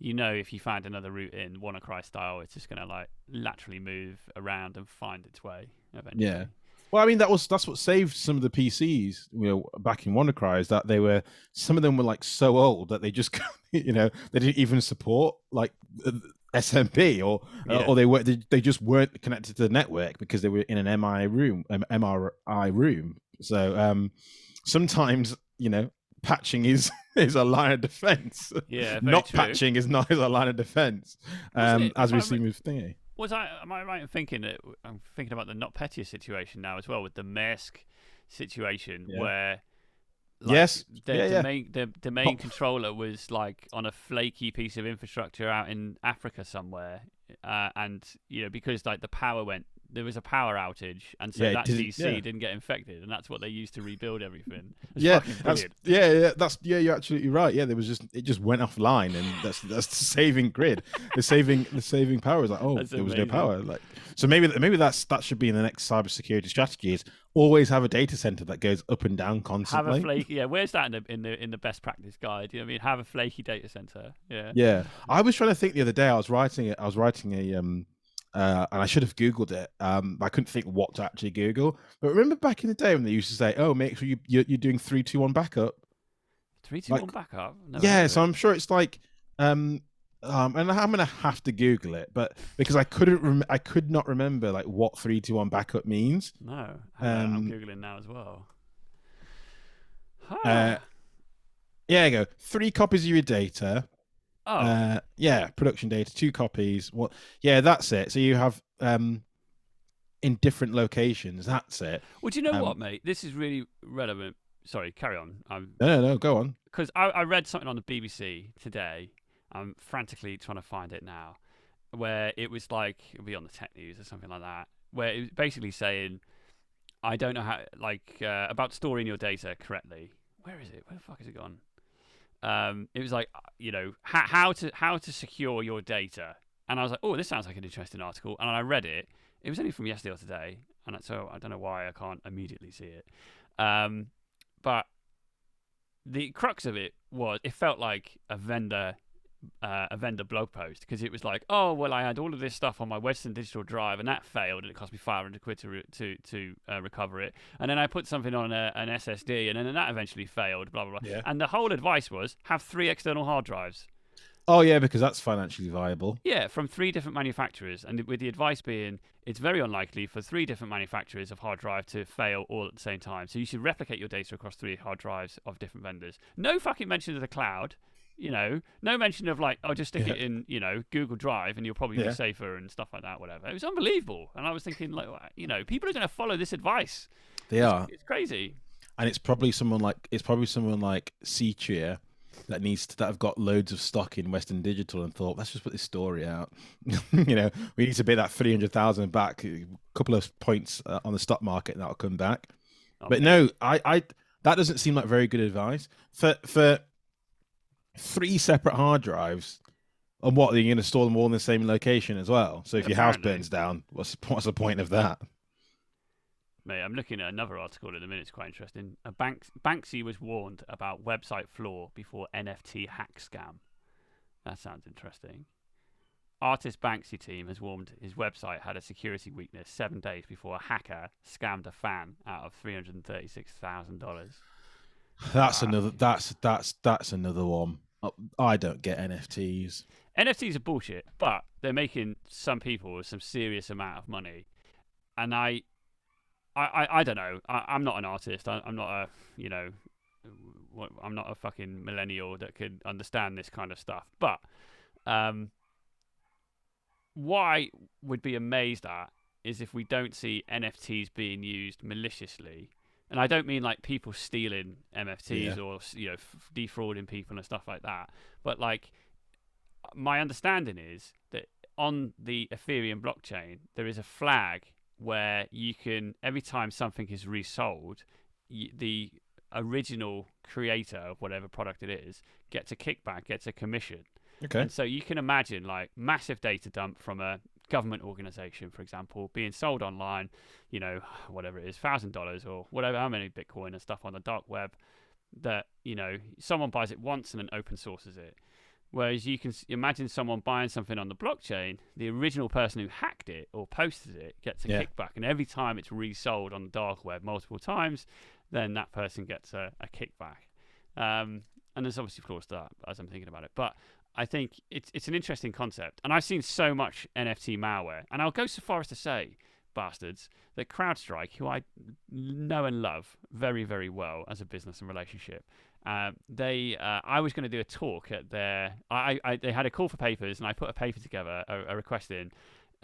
if you find another route in WannaCry style, it's just going to like laterally move around and find its way eventually. Yeah. Well, I mean, that's what saved some of the PCs, back in WannaCry, is that some of them were like so old that they just, they didn't even support like SMP or they just weren't connected to the network because they were in an MRI room. So sometimes, patching is a line of defense. Yeah, not true. Patching is not a line of defense, as we've seen with Thingy. Am I right in thinking that I'm thinking about the NotPetya situation now as well, with the Maersk situation where the main controller was like on a flaky piece of infrastructure out in Africa somewhere, and because like the power there was a power outage, and so that DC didn't get infected, and that's what they used to rebuild everything. You're absolutely right. Yeah, it just went offline, and that's the saving grid. the saving power is like, there was no power. Like, so maybe that should be in the next cybersecurity strategy, is always have a data center that goes up and down constantly. Have a flaky, where's that in the best practice guide? Have a flaky data center. Yeah. I was trying to think the other day. I was writing a and I should have Googled it. I couldn't think what to actually Google. But remember back in the day when they used to say, "Oh, make sure you're doing 3-2-1 backup." 3-2-1 backup. So I'm sure it's like, and I'm gonna have to Google it, but because I could not remember like what 3-2-1 backup means. No, I'm googling now as well. You go 3 copies of your data. Production data, 2 copies. That's it. So you have in different locations. That's it. Well, do you know what, mate? This is really relevant. Sorry, carry on. No, go on. Because I read something on the BBC today. I'm frantically trying to find it now, where it was like, it'll be on the tech news or something like that, where it was basically saying, I don't know how, about storing your data correctly. Where is it? Where the fuck has it gone? It was like, how to secure your data, and I was like, oh, this sounds like an interesting article, and I read it. It was only from yesterday or today, and so I don't know why I can't immediately see it. But the crux of it was, it felt like a vendor blog post, because it was like, oh well, I had all of this stuff on my Western Digital drive and that failed, and it cost me £500 to recover it, and then I put something on an SSD, and then that eventually failed, blah blah blah. And the whole advice was, have 3 external hard drives. Oh yeah, because that's financially viable. Yeah, from 3 different manufacturers, and with the advice being, it's very unlikely for 3 different manufacturers of hard drive to fail all at the same time, so you should replicate your data across 3 hard drives of different vendors. No fucking mention of the cloud. No mention of like, just stick it in, Google Drive, and you'll probably be safer and stuff like that, whatever. It was unbelievable. And I was thinking, like, people are going to follow this advice. They are. It's crazy. And it's probably someone like C-Cheer that have got loads of stock in Western Digital and thought, let's just put this story out. We need to pay that 300,000 back, a couple of points on the stock market, and that'll come back. Okay. But no, I that doesn't seem like very good advice for 3 separate hard drives. And what, are you going to store them all in the same location as well? So if your house Apparently. burns down, what's the point of that? Mate, I'm looking at another article in a minute. It's quite interesting. Banksy was warned about website flaw before NFT hack scam. That sounds interesting. Artist Banksy team has warned his website had a security weakness 7 days before a hacker scammed a fan out of $336,000. That's another. That's another one. I don't get NFTs. NFTs are bullshit, but they're making some people some serious amount of money, and I don't know. I'm not an artist. I'm not a I'm not a fucking millennial that could understand this kind of stuff. But what I would be amazed at is if we don't see NFTs being used maliciously. And I don't mean like people stealing NFTs or defrauding people and stuff like that. But like my understanding is that on the Ethereum blockchain there is a flag where you can, every time something is resold, the original creator of whatever product it is gets a kickback, gets a commission. Okay. And so you can imagine like massive data dump from a government organization, for example, being sold online, whatever it is, $1,000 or whatever, how many Bitcoin and stuff on the dark web, that, someone buys it once and then open sources it. Whereas you can imagine someone buying something on the blockchain, the original person who hacked it or posted it gets a kickback. And every time it's resold on the dark web multiple times, then that person gets a kickback. And there's obviously flaws to that as I'm thinking about it. But I think it's an interesting concept. And I've seen so much NFT malware. And I'll go so far as to say, bastards, that CrowdStrike, who I know and love very, very well as a business and relationship, I was going to do a talk at their. They had a call for papers, and I put a paper together, a request in,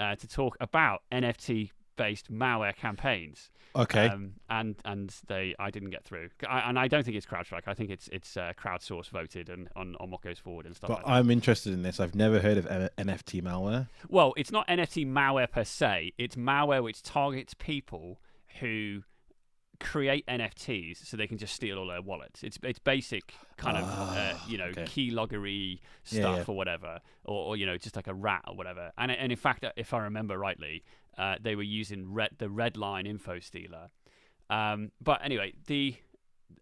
to talk about NFT-based malware campaigns. Okay. And I didn't get through, and I don't think it's CrowdStrike. I think it's crowdsourced voted and on what goes forward and stuff. But like that. I'm interested in this. I've never heard of NFT malware. Well, it's not NFT malware per se. It's malware which targets people who create NFTs so they can just steal all their wallets. It's basic kind of keyloggery stuff or whatever, or just like a rat or whatever. And in fact, if I remember rightly, they were using the Redline info stealer. But anyway,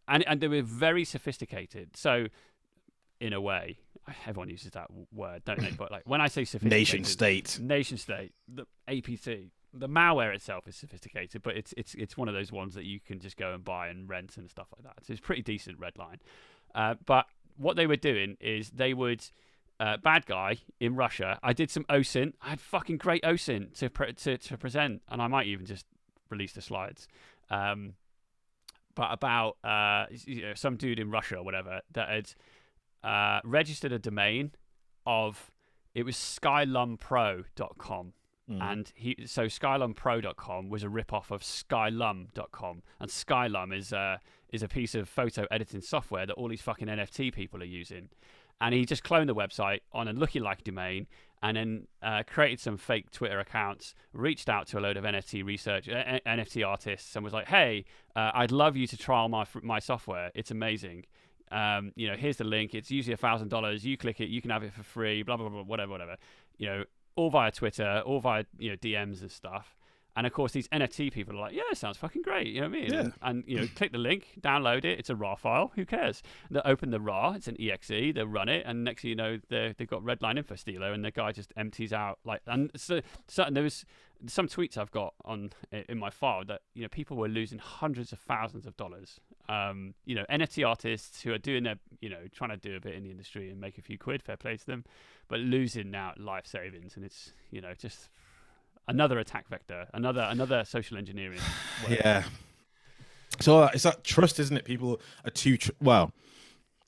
and they were very sophisticated. So in a way, everyone uses that word, don't they? But like when I say sophisticated, nation state, the APT. The malware itself is sophisticated, but it's one of those ones that you can just go and buy and rent and stuff like that. So it's pretty decent Redline. But what they were doing is they would bad guy in Russia. I did some OSINT. I had fucking great OSINT to present, and I might even just release the slides. But about some dude in Russia or whatever that had registered a domain of, it was skylumpro.com. And so skylumpro.com was a rip-off of skylum.com, and Skylum is a piece of photo editing software that all these fucking NFT people are using. And he just cloned the website on a looky-like domain, and then created some fake Twitter accounts, reached out to a load of NFT NFT artists, and was like, "Hey, I'd love you to trial my software. It's amazing. Here's the link. It's usually $1,000. You click it, you can have it for free. Blah blah blah. Whatever. All via Twitter, all via DMs and stuff. And of course, these NFT people are like, "Yeah, sounds fucking great." You know what I mean? Yeah. And click the link, download it. It's a RAR file. Who cares? They open the RAR. It's an exe. They run it, and next thing you know, they've got Redline info stealer, and the guy just empties out like. And so there was some tweets I've got in my file that people were losing hundreds of thousands of dollars. NFT artists who are doing their trying to do a bit in the industry and make a few quid. Fair play to them, but losing now life savings, and it's just another attack vector, another social engineering. Yeah. So it's that trust, isn't it? People are well.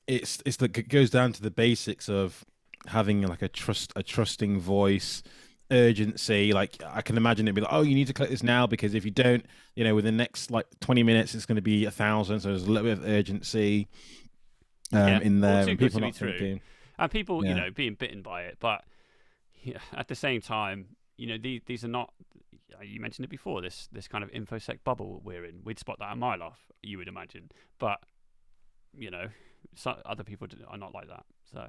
It's like, it goes down to the basics of having like a trusting voice, urgency. Like I can imagine it'd be like, "Oh, you need to click this now, because if you don't, within the next like 20 minutes, it's going to be 1,000." So there's a little bit of urgency in there, and people not thinking, and people being bitten by it. But at the same time, these are not. You mentioned it before. This kind of InfoSec bubble we're in. We'd spot that a mile off, you would imagine. But other people are not like that. So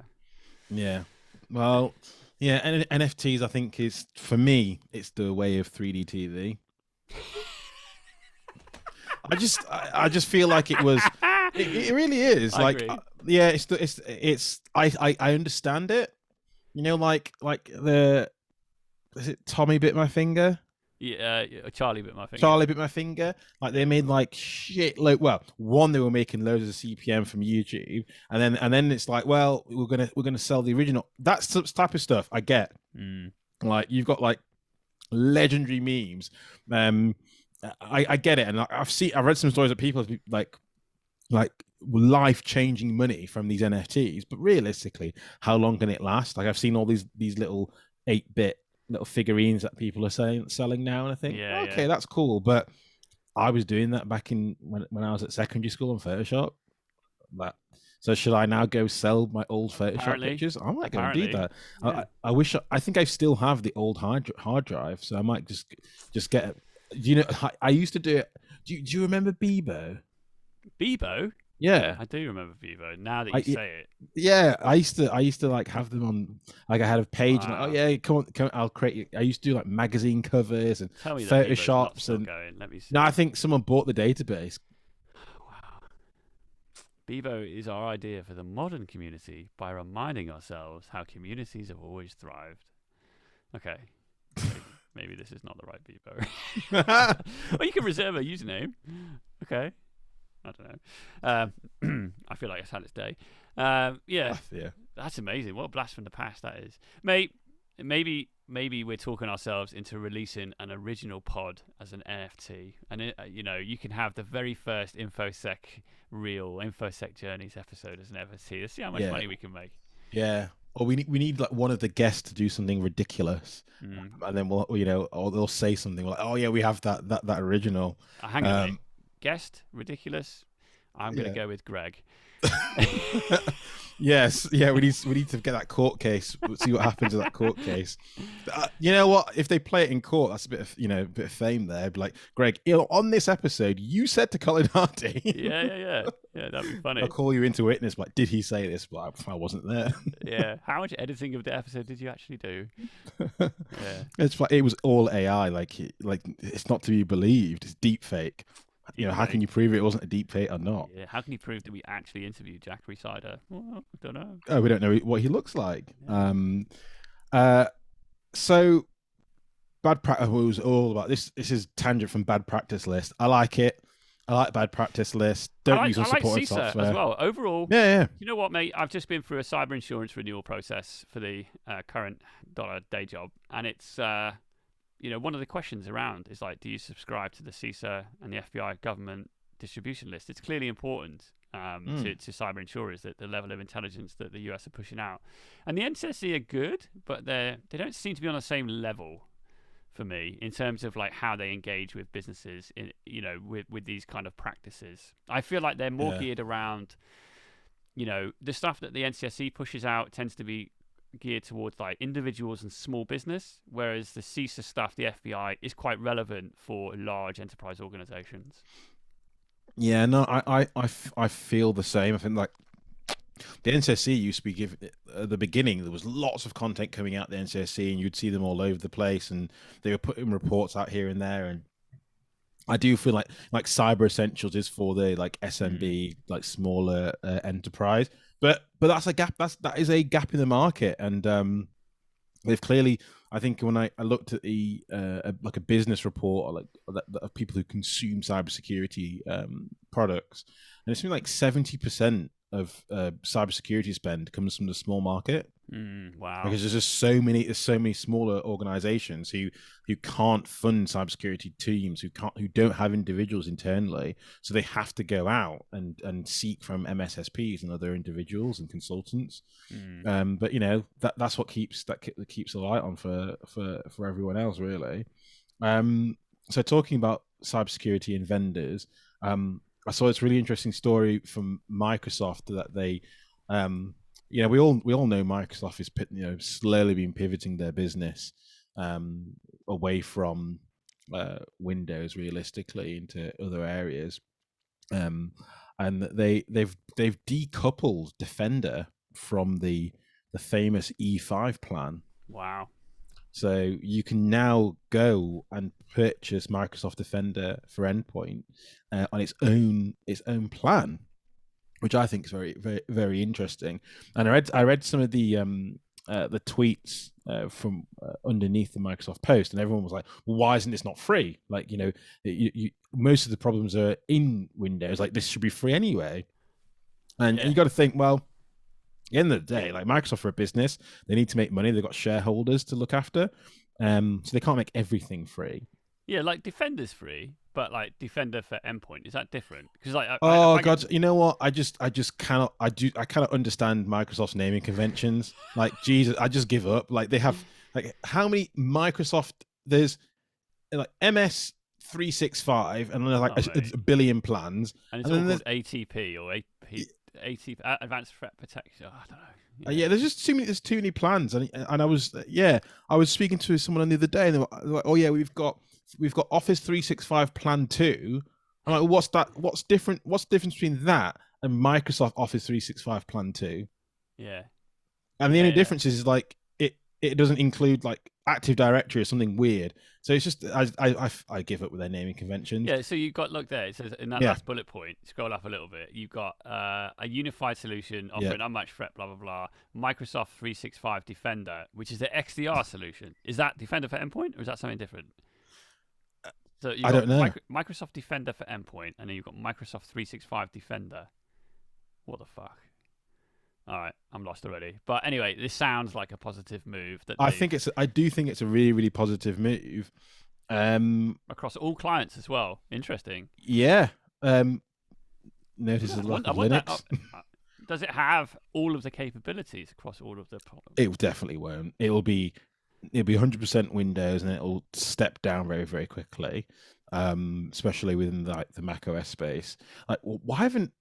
Yeah. Well, yeah, and NFTs I think is, for me, it's the way of 3D TV. I just feel like it was. It really is. I Like, agree. yeah, it's. I understand it. You know, like the. Is it Tommy bit my finger? Yeah, Charlie bit my finger. Charlie bit my finger. Like, they made like shit. Like, well, one, they were making loads of CPM from YouTube, and then it's like, well, we're gonna sell the original. That's the type of stuff I get. Like, you've got like legendary memes. I get it, and I've read some stories of people like life-changing money from these NFTs, but realistically, how long can it last? Like, I've seen all these little 8-bit little figurines that people are selling now, and I think, okay, that's cool, but I was doing that back in when I was at secondary school on Photoshop. So should I now go sell my old Photoshop pictures? I might go and do that. Yeah. I think I still have the old hard drive, so I might just get it. You know, I used to do it. Do you remember Bebo? Bebo? Yeah, I do remember Bebo. Now that you say it, yeah, I used to like have them on. Like, I had a page, and oh yeah, come on, I'll create. I used to do like magazine covers and Photoshops and. Going. Let me see. No, I think someone bought the database. Wow. Bebo is our idea for the modern community by reminding ourselves how communities have always thrived. Okay. Maybe this is not the right Bebo. Well, you can reserve a username. Okay. I don't know. I feel like it's had its day. Yeah. That's amazing. What a blast from the past that is. Mate, maybe we're talking ourselves into releasing an original pod as an NFT. And, you can have the very first InfoSec Real, InfoSec Journeys episode as an NFT. Let's see how much money we can make. Yeah. Or we need like one of the guests to do something ridiculous, and then we'll, or they'll say something like, "Oh yeah, we have that original." Hang on, mate. Guest ridiculous. I'm going to go with Greg. Yes, yeah, we need to get that court case. We'll see what happens with that court case. You know what? If they play it in court, that's a bit of fame there. Be like, Greg, on this episode, you said to Colin Hardy. Yeah, that'd be funny. I'll call you into witness. Like, did he say this? But I wasn't there. Yeah. How much editing of the episode did you actually do? Yeah. It's like, it was all AI. Like it's not to be believed. It's deep fake. How can you prove it wasn't a deep fake or not? Yeah, how can you prove that we actually interviewed Jack Resider? Well, I don't know. Oh, we don't know what he looks like. Yeah. So bad practice was all about this. This is tangent from bad practice list. I like it. I like bad practice list. Don't use unsupported software as well. Overall, yeah. You know what, mate? I've just been through a cyber insurance renewal process for the current day job, and it's. One of the questions around is like, do you subscribe to the CISA and the FBI government distribution list? It's clearly important to cyber insurers that the level of intelligence that the US are pushing out. And the NCSC are good, but they don't seem to be on the same level for me in terms of like how they engage with businesses with these kind of practices. I feel like they're more geared around, the stuff that the NCSC pushes out tends to be geared towards like individuals and small business, whereas the CISA stuff, the FBI, is quite relevant for large enterprise organizations. Yeah, no, I feel the same. I think like the NCSC used to be given at the beginning, there was lots of content coming out the NCSC, and you'd see them all over the place, and they were putting reports out here and there. And I do feel like Cyber Essentials is for the like SMB, like smaller enterprise. But that's a gap. That is a gap in the market, and they've clearly. I think when I looked at the like a business report of people who consume cybersecurity products, and it's something like 70% of cybersecurity spend comes from the small market. Wow! Because there's so many smaller organizations who can't fund cybersecurity teams, who don't have individuals internally, so they have to go out and seek from MSSPs and other individuals and consultants. But that's what keeps the light on for everyone else, really. So talking about cybersecurity and vendors, I saw this really interesting story from Microsoft that they. We all know Microsoft is slowly been pivoting their business away from Windows realistically into other areas. and they've decoupled Defender from the famous E5 plan. Wow. So you can now go and purchase Microsoft Defender for Endpoint on its own plan, which I think is very, very, very interesting. And I read some of the tweets from underneath the Microsoft post, and everyone was like, well, "Why isn't this not free? Like, most of the problems are in Windows. Like, this should be free anyway." And you got to think, well, at the end of the day, like, Microsoft are a business, they need to make money. They've got shareholders to look after, so they can't make everything free. Yeah, like Defender's free, but like Defender for Endpoint, is that different? Because like, God, you know what? I cannot. I cannot understand Microsoft's naming conventions. Like, Jesus, I just give up. Like, they have like how many Microsoft? There's like MS 365, and there's like a billion plans, and it's all called ATP or ATP, Advanced Threat Protection. I don't know. Yeah, there's just too many. There's too many plans, and I was speaking to someone the other day, and they were like, "Oh yeah, we've got Office 365 Plan 2." I'm like, well, what's that? What's different? What's the difference between that and Microsoft Office 365 Plan 2? Yeah, and the only difference is like it doesn't include like Active Directory or something weird. So it's just I give up with their naming conventions. Yeah, so you've got, look there, it says in that last bullet point, scroll up a little bit, you've got a unified solution offering unmatched threat, blah, blah, blah, Microsoft 365 Defender, which is the XDR solution. Is that Defender for Endpoint, or is that something different? So I don't know. Microsoft Defender for Endpoint, and then you've got Microsoft 365 Defender. What the fuck? All right, I'm lost already. But anyway, this sounds like a positive move. I do think it's a really, really positive move. Across all clients as well. Interesting. Yeah. Notice the lack of Linux. Does it have all of the capabilities across all of the? It definitely won't. It'll be 100% Windows, and it'll step down very, very quickly. Especially within the Mac OS space. Like, why haven't?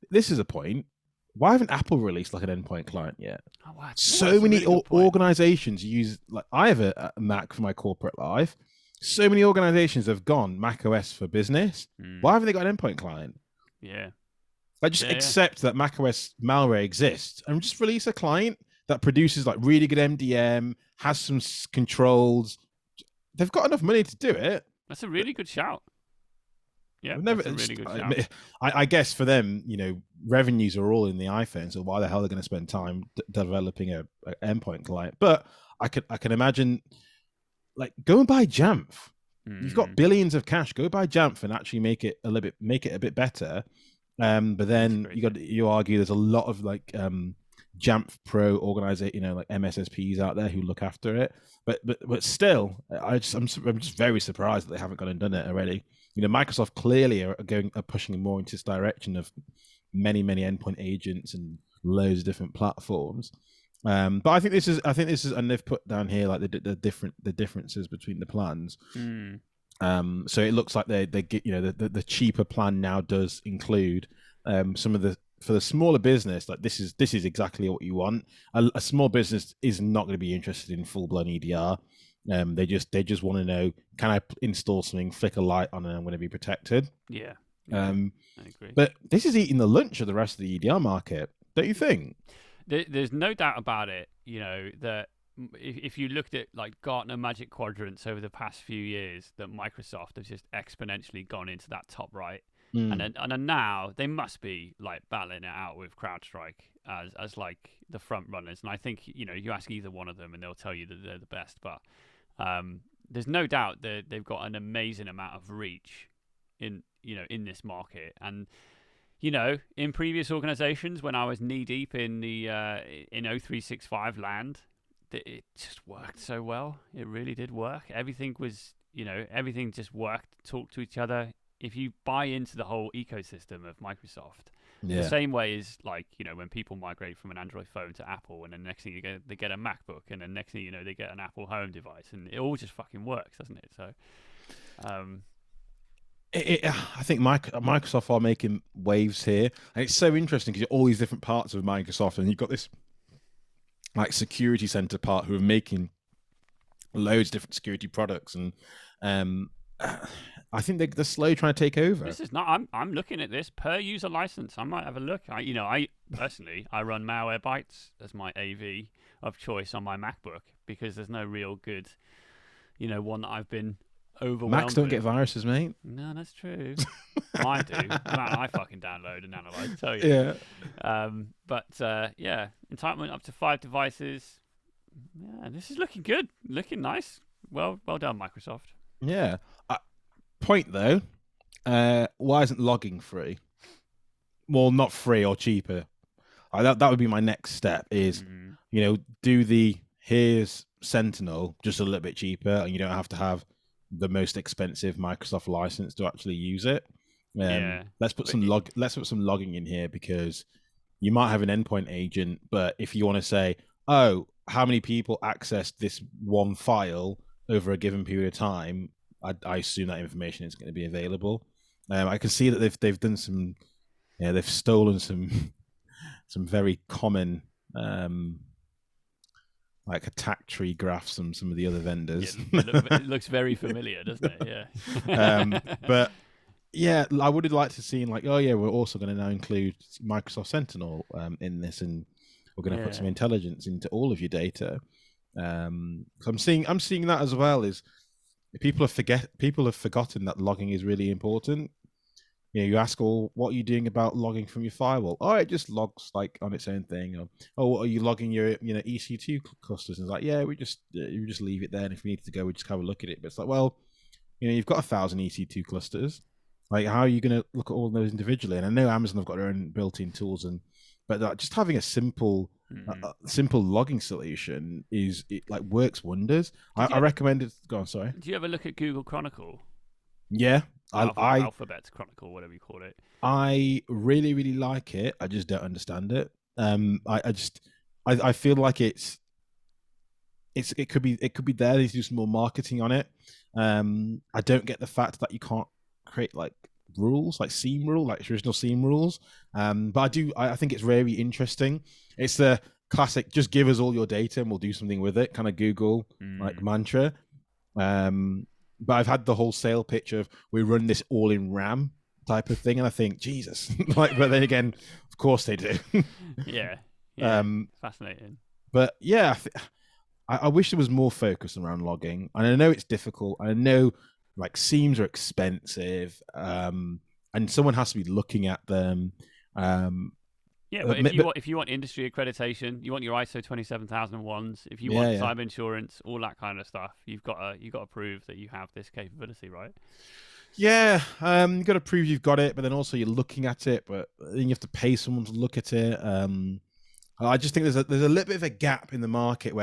This is a point. Why haven't Apple released like an endpoint client yet? Oh, wow. So many organizations use, like, I have a Mac for my corporate life. So many organizations have gone Mac OS for business. Why haven't they got an endpoint client? Yeah. Like, just accept that Mac OS malware exists and just release a client that produces like really good MDM, has some controls. They've got enough money to do it. That's a really good shout. Yeah, that's a really good shout. I guess for them, revenues are all in the iPhone, so why the hell are they going to spend time developing a endpoint client? But I can imagine, like, go and buy Jamf. You've got billions of cash. Go buy Jamf and actually make it a bit better. But then you argue there's a lot of like Jamf Pro organization, like MSSPs out there who look after it. But still, I'm just very surprised that they haven't gone and done it already. Microsoft clearly are pushing more into this direction of many endpoint agents and loads of different platforms. But I think this is, and they've put down here like the differences between the plans. So it looks like they get, the cheaper plan now does include some of the, for the smaller business, like this is exactly what you want. A small business is not going to be interested in full blown EDR. They just want to know, can I install something, flick a light on, and I'm going to be protected. Yeah. I agree. But this is eating the lunch of the rest of the EDR market, don't you think? There's no doubt about it. That if you looked at like Gartner Magic Quadrants over the past few years, that Microsoft has just exponentially gone into that top right. And then now they must be like battling it out with CrowdStrike as like the front runners. And I think you ask either one of them and they'll tell you that they're the best. But there's no doubt that they've got an amazing amount of reach in this market. And in previous organizations, when I was knee deep in the in O365 land, it just worked so well. It really did work. Everything was everything just worked, talked to each other. If you buy into the whole ecosystem of Microsoft, the same way as like when people migrate from an Android phone to Apple, and then next thing they get a MacBook, and then next thing they get an Apple home device, and it all just fucking works, doesn't it? So, I think Microsoft are making waves here, and it's so interesting because you're all these different parts of Microsoft, and you've got this like security center part who are making loads of different security products, and I think they're slow trying to take over. This is not. I'm looking at this per user license. I might have a look. I personally I run Malwarebytes as my AV of choice on my MacBook because there's no real good, one that I've been overwhelmed. Macs don't with. get viruses, mate. No, that's true. Mine do. Man, I fucking download and analyze. Tell you. Yeah. Entitlement up to 5 devices. Yeah, this is looking good. Looking nice. Well done, Microsoft. Yeah. Point though, why isn't logging free? Well, not free or cheaper. That would be my next step. Is do the here's Sentinel just a little bit cheaper, and you don't have to have the most expensive Microsoft license to actually use it. Let's put some logging in here, because you might have an endpoint agent, but if you want to say, oh, how many people accessed this one file over a given period of time, I assume that information is going to be available. I can see that they've done some, they've stolen some very common like attack tree graphs from some of the other vendors. It looks very familiar, doesn't it? Yeah. But yeah, I would have liked to see we're also going to now include Microsoft Sentinel in this, and we're going to put some intelligence into all of your data. So I'm seeing that as well. Is people have forgotten that logging is really important. You ask, what are you doing about logging from your firewall? Oh, it just logs on its own thing. Or are you logging your EC2 clusters? And it's we just leave it there, and if we need to go, we just have a look at it. But it's you've got 1,000 EC2 clusters. How are you going to look at all of those individually? And I know Amazon have got their own built-in tools, but just having a simple logging solution works wonders. I recommend it. Go on, sorry. Do you ever look at Google Chronicle? Yeah, Alphabet Chronicle, whatever you call it. I really, really like it. I just don't understand it. I feel like it could be there. They do some more marketing on it. I don't get the fact that you can't create rules, seam rule, traditional seam rules. But I think it's very interesting. It's the classic, just give us all your data and we'll do something with it, kind of Google mantra. But I've had the wholesale pitch of we run this all in RAM type of thing, and I think, Jesus, but then again, of course they do. yeah. Fascinating. But yeah, I wish there was more focus around logging, and I know it's difficult. I know seams are expensive, and someone has to be looking at them. But if you want industry accreditation, you want your ISO 27001s, if you want cyber insurance, all that kind of stuff, you've got to prove that you have this capability, right? Yeah, you've got to prove you've got it, but then also you're looking at it, but then you have to pay someone to look at it. I just think there's a little bit of a gap in the market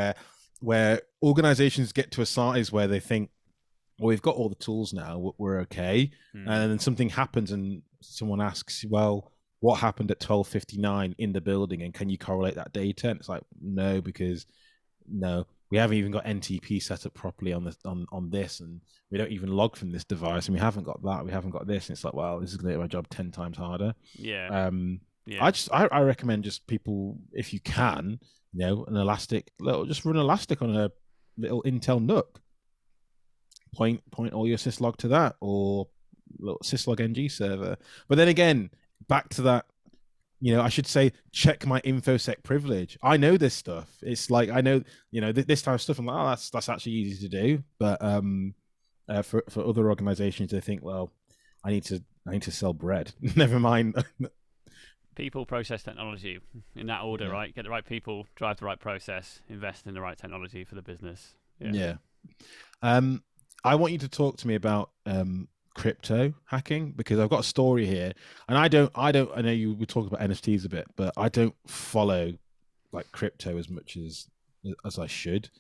where organizations get to a size where they think, well, we've got all the tools now, we're okay, and then something happens and someone asks, well, what happened at 12:59 in the building, and can you correlate that data? And it's no, because we haven't even got NTP set up properly on this, and we don't even log from this device, and we haven't got that, we haven't got this, and it's well, this is going to make my job 10 times harder. I recommend just people, if you can, an Elastic, just run Elastic on a little Intel NUC, point all your syslog to that, or little syslog ng server. But then again, back to that, I should say, check my InfoSec privilege. I know this stuff. It's I know, this type of stuff. I'm that's actually easy to do. But for other organizations, they think, well, I need to sell bread. Never mind. People, process, technology, in that order, right? Get the right people, drive the right process, invest in the right technology for the business. Yeah. I want you to talk to me about crypto hacking, because I've got a story here, and I know you were talking about NFTs a bit, but I don't follow crypto as much as I should.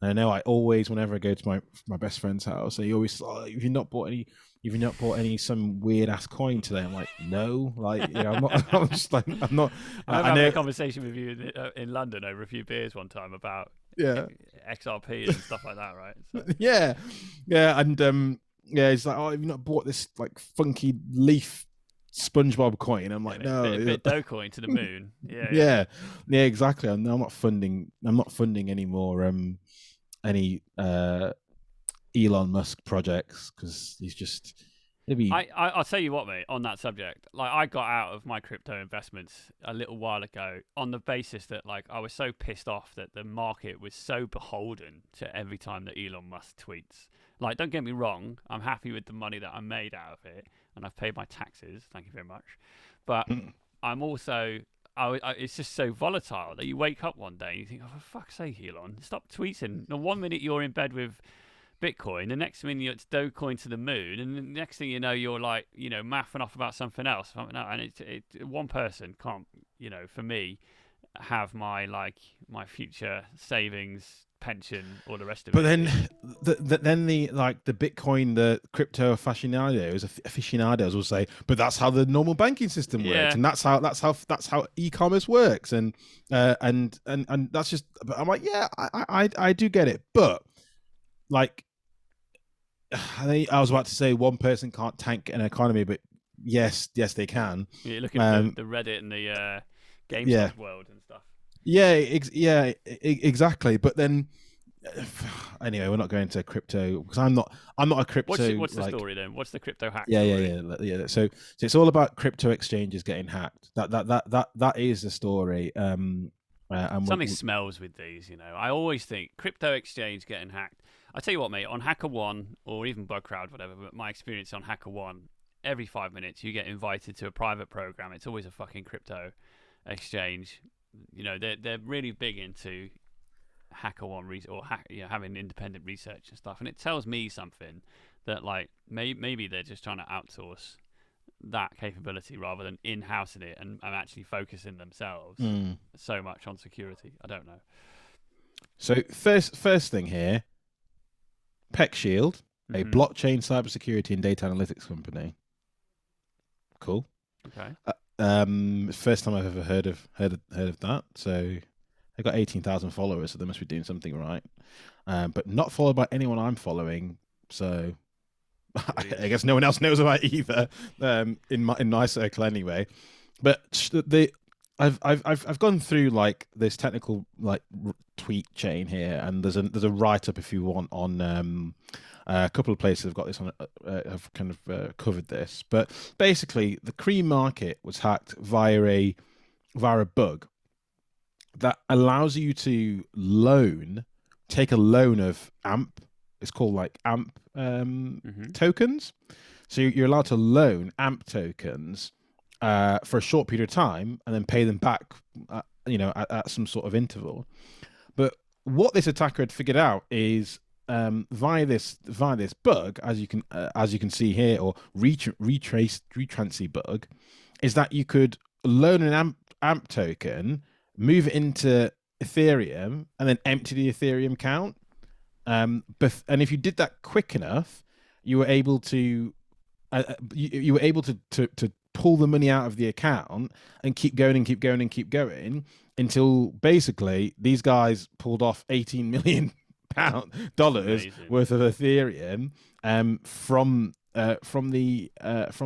And I know I always, whenever I go to my best friend's house, he always, have you not bought any some weird ass coin today? I'm no, I'm not. I'm not. I'm having a conversation with you in London over a few beers one time about XRP and stuff like that, right? So. Yeah, and he's have you not bought this funky leaf SpongeBob coin? I'm no, a bit Dogecoin to the moon. Yeah, exactly. I'm not funding any more any Elon Musk projects, because he's just Maybe. I'll tell you what, mate, on that subject, like I got out of my crypto investments a little while ago on the basis that like I was so pissed off that the market was so beholden to every time that Elon Musk tweets. Like, don't get me wrong, I'm happy with the money that I made out of it, and I've paid my taxes, thank you very much. But I'm also, it's just so volatile that you wake up one day and you think, oh, for fuck's sake, Elon, stop tweeting. The 1 minute you're in bed with Bitcoin, the next minute it's Dogecoin to the moon, and the next thing you know, you're like, mathing off about something else. And one person can't, for me, have my future savings, pension, or the rest of But it. then the Bitcoin, the crypto aficionados will say, but that's how the normal banking system works, and that's how e-commerce works, and that's just. But I'm like, yeah, I do get it, but like, I was about to say one person can't tank an economy, but yes, they can. You're looking at the Reddit and the GameStop world and stuff. Yeah, exactly. But then, anyway, we're not going to crypto because I'm not a crypto. What's the story then? What's the crypto hack? Yeah. So it's all about crypto exchanges getting hacked. That is the story. And something smells with these. I always think crypto exchange getting hacked. I tell you what, mate. On HackerOne or even Bugcrowd, whatever. But my experience on HackerOne, every 5 minutes you get invited to a private program. It's always a fucking crypto exchange. They're really big into HackerOne or having independent research and stuff, and it tells me something that like maybe they're just trying to outsource that capability rather than in-housing it and actually focusing themselves so much on security. I don't know. So first thing here, PeckShield, a blockchain cybersecurity and data analytics company. Cool. Okay. First time I've ever heard of that. So they got 18,000 followers, so they must be doing something right. But not followed by anyone I'm following. So I guess no one else knows about it either. In my circle anyway. But I've gone through like this technical like tweet chain here, and there's a write up if you want on a couple of places have got this on, have kind of covered this. But basically, the cream market was hacked via a bug that allows you to take a loan of AMP. It's called like AMP tokens. So you're allowed to loan AMP tokens for a short period of time and then pay them back, at some sort of interval. But what this attacker had figured out is via this bug, as you can see here, or retrancy bug, is that you could loan an AMP token, move it into Ethereum, and then empty the Ethereum account. And if you did that quick enough, you were able to pull the money out of the account and keep going until basically these guys pulled off $18 million worth of Ethereum from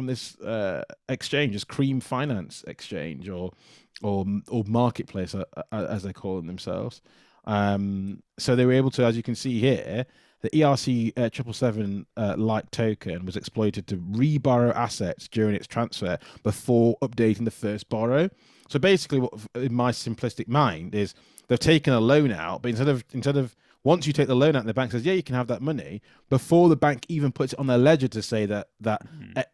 this exchange, this Cream Finance exchange or marketplace as they call themselves. So they were able to, as you can see here, the ERC 777 Lite token was exploited to reborrow assets during its transfer before updating the first borrow. So basically, what in my simplistic mind is they've taken a loan out, but instead of once you take the loan out, and the bank says, yeah, you can have that money, before the bank even puts it on their ledger to say that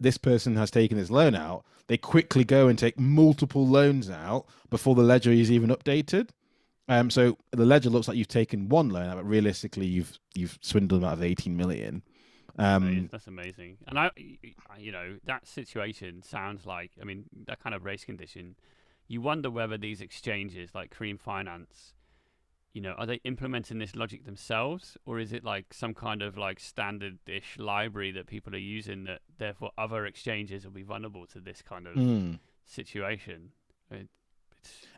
this person has taken this loan out, they quickly go and take multiple loans out before the ledger is even updated. So the ledger looks like you've taken one loan out, but realistically you've swindled them out of 18 million. That's amazing. And that situation sounds like, that kind of race condition. You wonder whether these exchanges like Cream Finance, are they implementing this logic themselves, or is it like some kind of like standard-ish library that people are using that therefore other exchanges will be vulnerable to this kind of situation?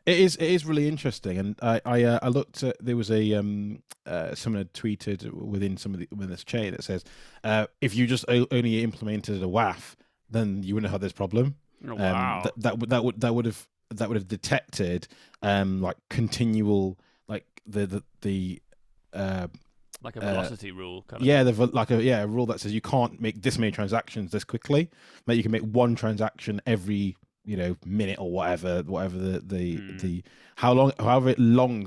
It is really interesting, and I looked at, there was a someone had tweeted within this chain that says if you just only implemented a WAF, then you wouldn't have this problem. Oh, wow. That would have detected like continual like the Like a velocity rule kind of yeah, thing. like a rule that says you can't make this many transactions this quickly. That you can make one transaction every minute or whatever the however long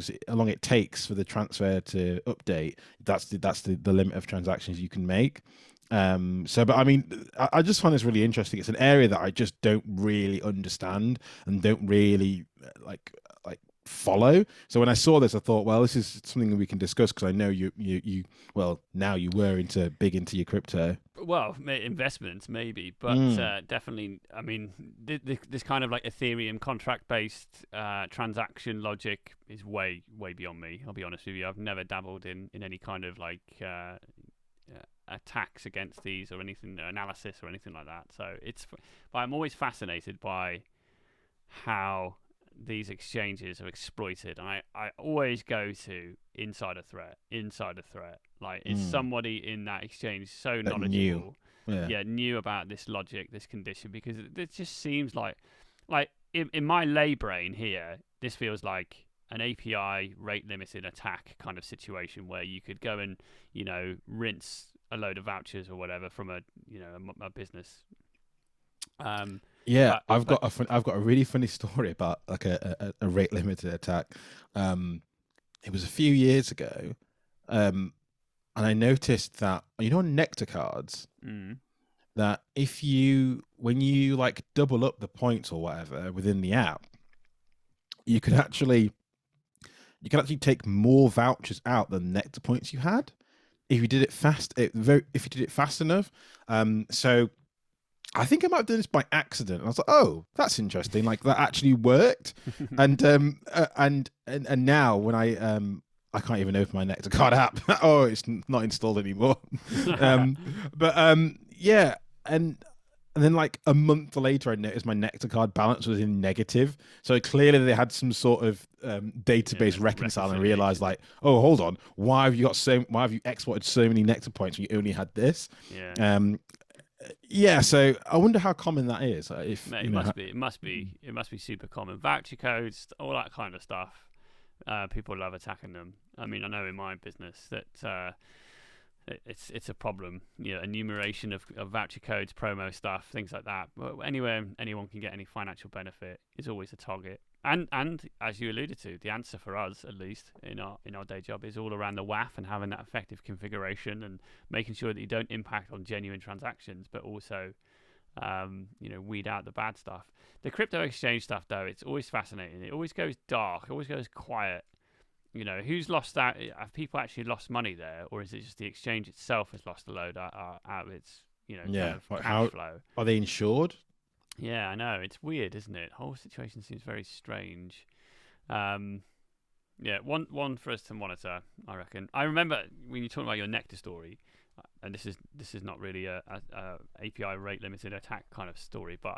it takes for the transfer to update. That's the limit of transactions you can make. But I mean, I just find this really interesting. It's an area that I just don't really understand and don't really like follow. So when I saw this, I thought, well, this is something that we can discuss, because I know you well, now you were big into your crypto. Well, investments maybe, but definitely. I mean, this kind of like Ethereum contract-based transaction logic is way beyond me. I'll be honest with you. I've never dabbled in any kind of like attacks against these or anything, analysis or anything like that. So but I'm always fascinated by how these exchanges are exploited, and I always go to insider threat. Like, is somebody in that exchange so That knowledgeable, knew. knew about this logic, this condition? Because it just seems like in my lay brain here, this feels like an API rate limited attack kind of situation where you could go and rinse a load of vouchers or whatever from a business. Yeah, I've got a really funny story about like a rate limited attack. It was a few years ago, and I noticed that on Nectar cards, that when you like double up the points or whatever within the app, you could actually take more vouchers out than Nectar points you had if you did it fast enough. So I think I might have done this by accident. And I was like, oh, that's interesting. Like, that actually worked. and now when I can't even open my Nectar card app. Oh, it's not installed anymore. Yeah. And then like a month later, I noticed my Nectar card balance was in negative. So clearly they had some sort of database reconcile and realized like, oh, hold on, why have you exported so many Nectar points when you only had this? Yeah, so I wonder how common that is. It must be super common. Voucher codes, all that kind of stuff. People love attacking them. I mean, I know in my business that it's a problem. Enumeration of voucher codes, promo stuff, things like that. But anywhere anyone can get any financial benefit is always a target. And as you alluded to, the answer for us, at least in our day job, is all around the WAF and having that effective configuration and making sure that you don't impact on genuine transactions, but also weed out the bad stuff. The crypto exchange stuff, though, it's always fascinating. It always goes dark. It always goes quiet. Who's lost that? Have people actually lost money there, or is it just the exchange itself has lost a load out of its kind of cash flow? Are they insured? Yeah, I know. It's weird, isn't it? The whole situation seems very strange. Yeah, one for us to monitor, I reckon. I remember when you talked about your Nectar story, and this is not really a API rate limited attack kind of story, but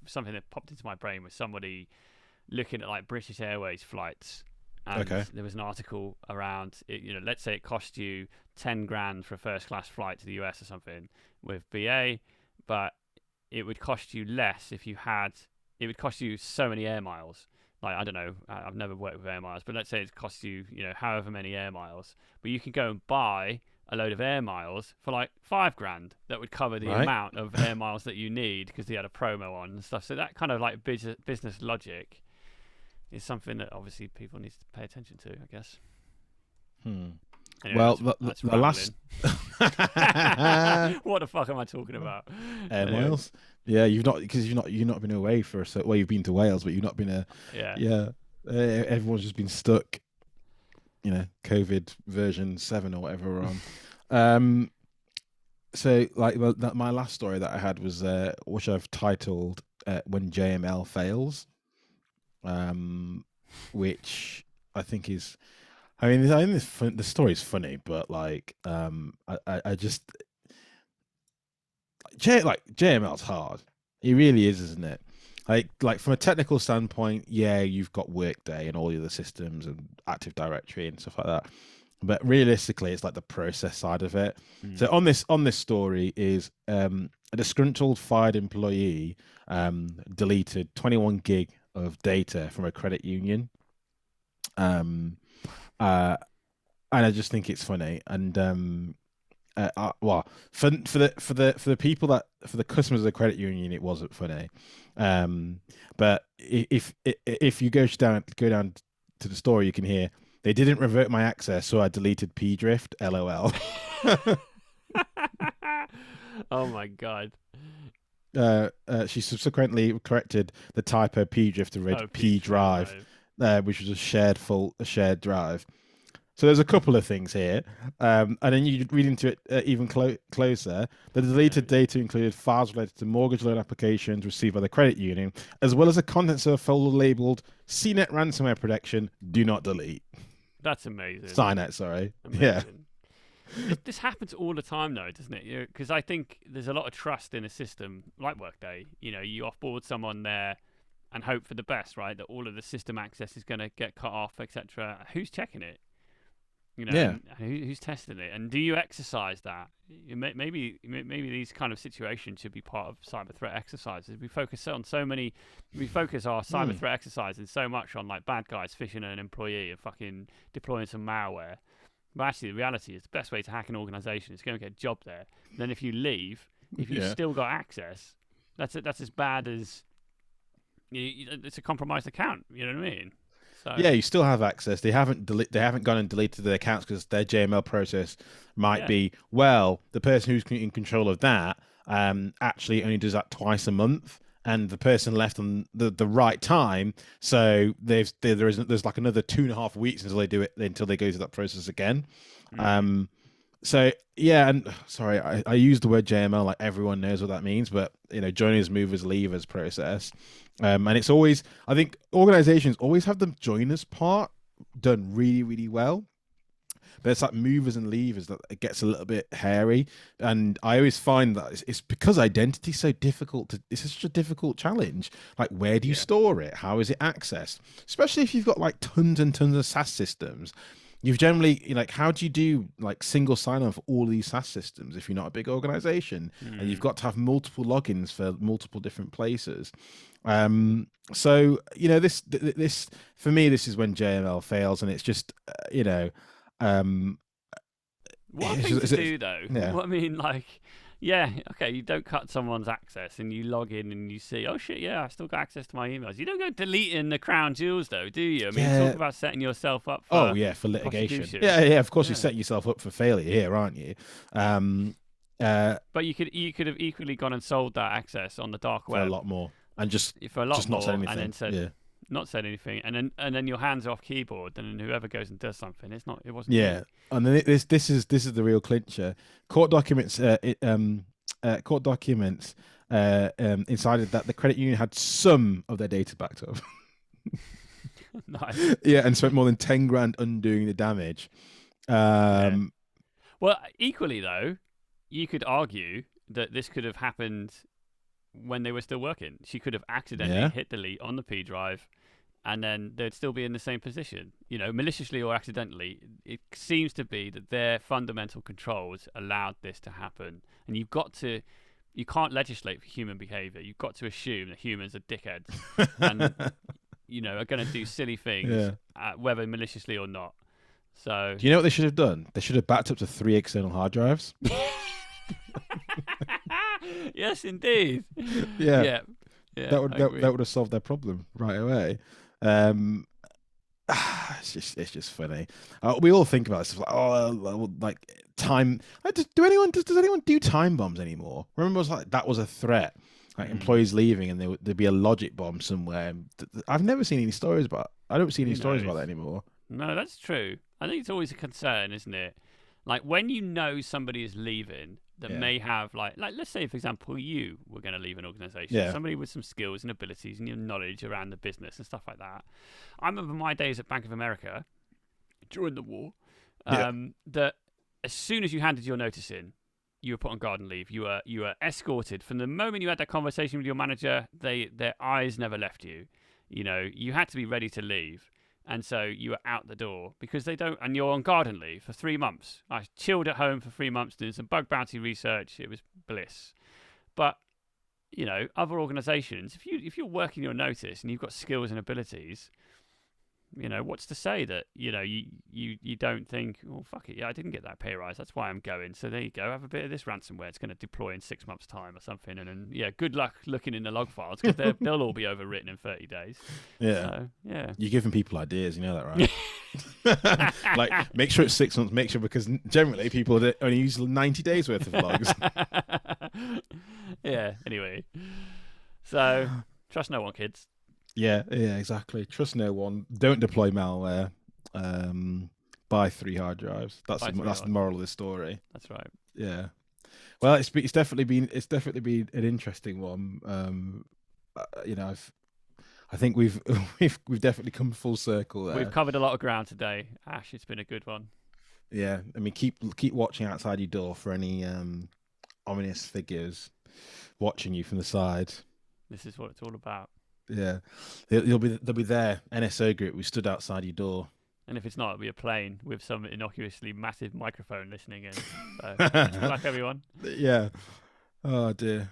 something that popped into my brain was somebody looking at like British Airways flights. And there was an article around it, let's say it cost you 10 grand for a first class flight to the US or something with BA, but it would cost you less it would cost you so many air miles. Like, I don't know, I've never worked with air miles, but let's say it costs you, however many air miles, but you can go and buy a load of air miles for like 5 grand that would cover the amount of air miles that you need because they had a promo on and stuff. So that kind of like business logic is something that obviously people need to pay attention to, I guess. Anyway, well, that's the last. What the fuck am I talking about? Air miles. Yeah, you've not been away for well, you've been to Wales, but you've not been everyone's just been stuck. COVID version 7 or whatever we're on. So like my last story that I had was which I've titled "When JML Fails." Which I think is, I mean, the story is funny, but like, I just, JML's hard. It really is, isn't it? Like from a technical standpoint, yeah, you've got Workday and all the other systems and Active Directory and stuff like that. But realistically, it's like the process side of it. So on this story is a disgruntled fired employee deleted 21 gig of data from a credit union, and and I just think it's funny. And well, for the people that for the customers of the credit union, it wasn't funny. But if you go down to the story, you can hear they didn't revert my access, so I deleted pdrift. LOL. Oh my god. She subsequently corrected the typo pdrift and read p drive, which was a shared drive. So there's a couple of things here, and then you read into it even closer. The deleted data included files related to mortgage loan applications received by the credit union, as well as a contents of a folder labeled "CNET ransomware protection. Do not delete." That's amazing. Signet, sorry. Amazing. Yeah. This happens all the time, though, doesn't it? Because I think there's a lot of trust in a system like Workday. You know, you offboard someone there and hope for the best, right? That all of the system access is going to get cut off, etc. Who's checking it? You know, Yeah. who's testing it? And do you exercise that? Maybe these kind of situations should be part of cyber threat exercises. We focus our cyber threat exercises so much on like bad guys phishing an employee and fucking deploying some malware. But actually, the reality is the best way to hack an organization is go and get a job there. And then if you leave, if you've still got access, that's as bad as it's a compromised account. You know what I mean? So, yeah, you still have access. They haven't gone and deleted their accounts because their JML process might be, well, the person who's in control of that actually only does that twice a month, and the person left on the right time. So there's like another 2.5 weeks until they do it, until they go through that process again. So yeah, and sorry, I use the word JML like everyone knows what that means, but joiners, movers, leavers process. And it's always, I think organizations always have the joiners part done really, really well. But it's like movers and leavers that it gets a little bit hairy. And I always find that it's because identity is so difficult. It's such a difficult challenge. Like, where do you store it? How is it accessed? Especially if you've got like tons and tons of SaaS systems. You've generally, like, how do you do like single sign-on for all of these SaaS systems if you're not a big organization and you've got to have multiple logins for multiple different places? So this for me, this is when JML fails, and it's just what a thing to do, though. Yeah. What I mean, like, yeah, okay, you don't cut someone's access and you log in and you see, oh shit, yeah, I still got access to my emails. You don't go deleting the crown jewels, though, do you? I mean, talk about setting yourself up for for litigation. Yeah, of course you set yourself up for failure here, aren't you? But you could have equally gone and sold that access on the dark web for a lot more, and just not said anything, and then said not said anything, and then your hands are off keyboard, and then whoever goes and does something, it wasn't. Yeah, me. And then this is the real clincher. Court documents incited that the credit union had some of their data backed up. Nice. Yeah, and spent more than 10 grand undoing the damage. Well, equally though, you could argue that this could have happened when they were still working. She could have accidentally hit delete on the P drive, and then they'd still be in the same position. Maliciously or accidentally, it seems to be that their fundamental controls allowed this to happen. And you can't legislate for human behavior. You've got to assume that humans are dickheads and are going to do silly things, whether maliciously or not. So, do you know what they should have done? They should have backed up to 3 external hard drives. Yes, indeed. Yeah. That would have solved their problem right away. It's just funny. We all think about this, like time. Does anyone do time bombs anymore? Remember, that was a threat. Like employees leaving, and there'd be a logic bomb somewhere. I've never seen any stories about. I don't see any stories about that anymore. No, that's true. I think it's always a concern, isn't it? Like when somebody is leaving that may have like let's say, for example, you were going to leave an organization, somebody with some skills and abilities and your knowledge around the business and stuff like that. I remember my days at Bank of America during the war, that as soon as you handed your notice in, you were put on garden leave. You were escorted from the moment you had that conversation with your manager. Their eyes never left you. You had to be ready to leave. And so you were out the door because they don't, and you're on garden leave for 3 months. I chilled at home for 3 months doing some bug bounty research. It was bliss. But, other organizations, if you're working your notice and you've got skills and abilities, what's to say that you don't think, oh fuck it, yeah, I didn't get that pay rise, that's why I'm going. So there you go, have a bit of this ransomware. It's going to deploy in 6 months' time or something, and then good luck looking in the log files because they'll all be overwritten in 30 days. Yeah, so, yeah. You're giving people ideas, you know that, right? Like, make sure it's 6 months. Make sure, because generally people only use 90 days worth of logs. Yeah. Anyway, so trust no one, kids. Yeah, exactly. Trust no one. Don't deploy malware. Buy 3 hard drives. That's the moral of the story. That's right. Yeah. Well, it's definitely been an interesting one. I think we've definitely come full circle there. We've covered a lot of ground today, Ash. It's been a good one. Yeah, I mean, keep watching outside your door for any ominous figures watching you from the side. This is what it's all about. Yeah, they'll be there. NSO group. We stood outside your door. And if it's not, it'll be a plane with some innocuously massive microphone listening in. So, good luck, everyone. Yeah. Oh dear.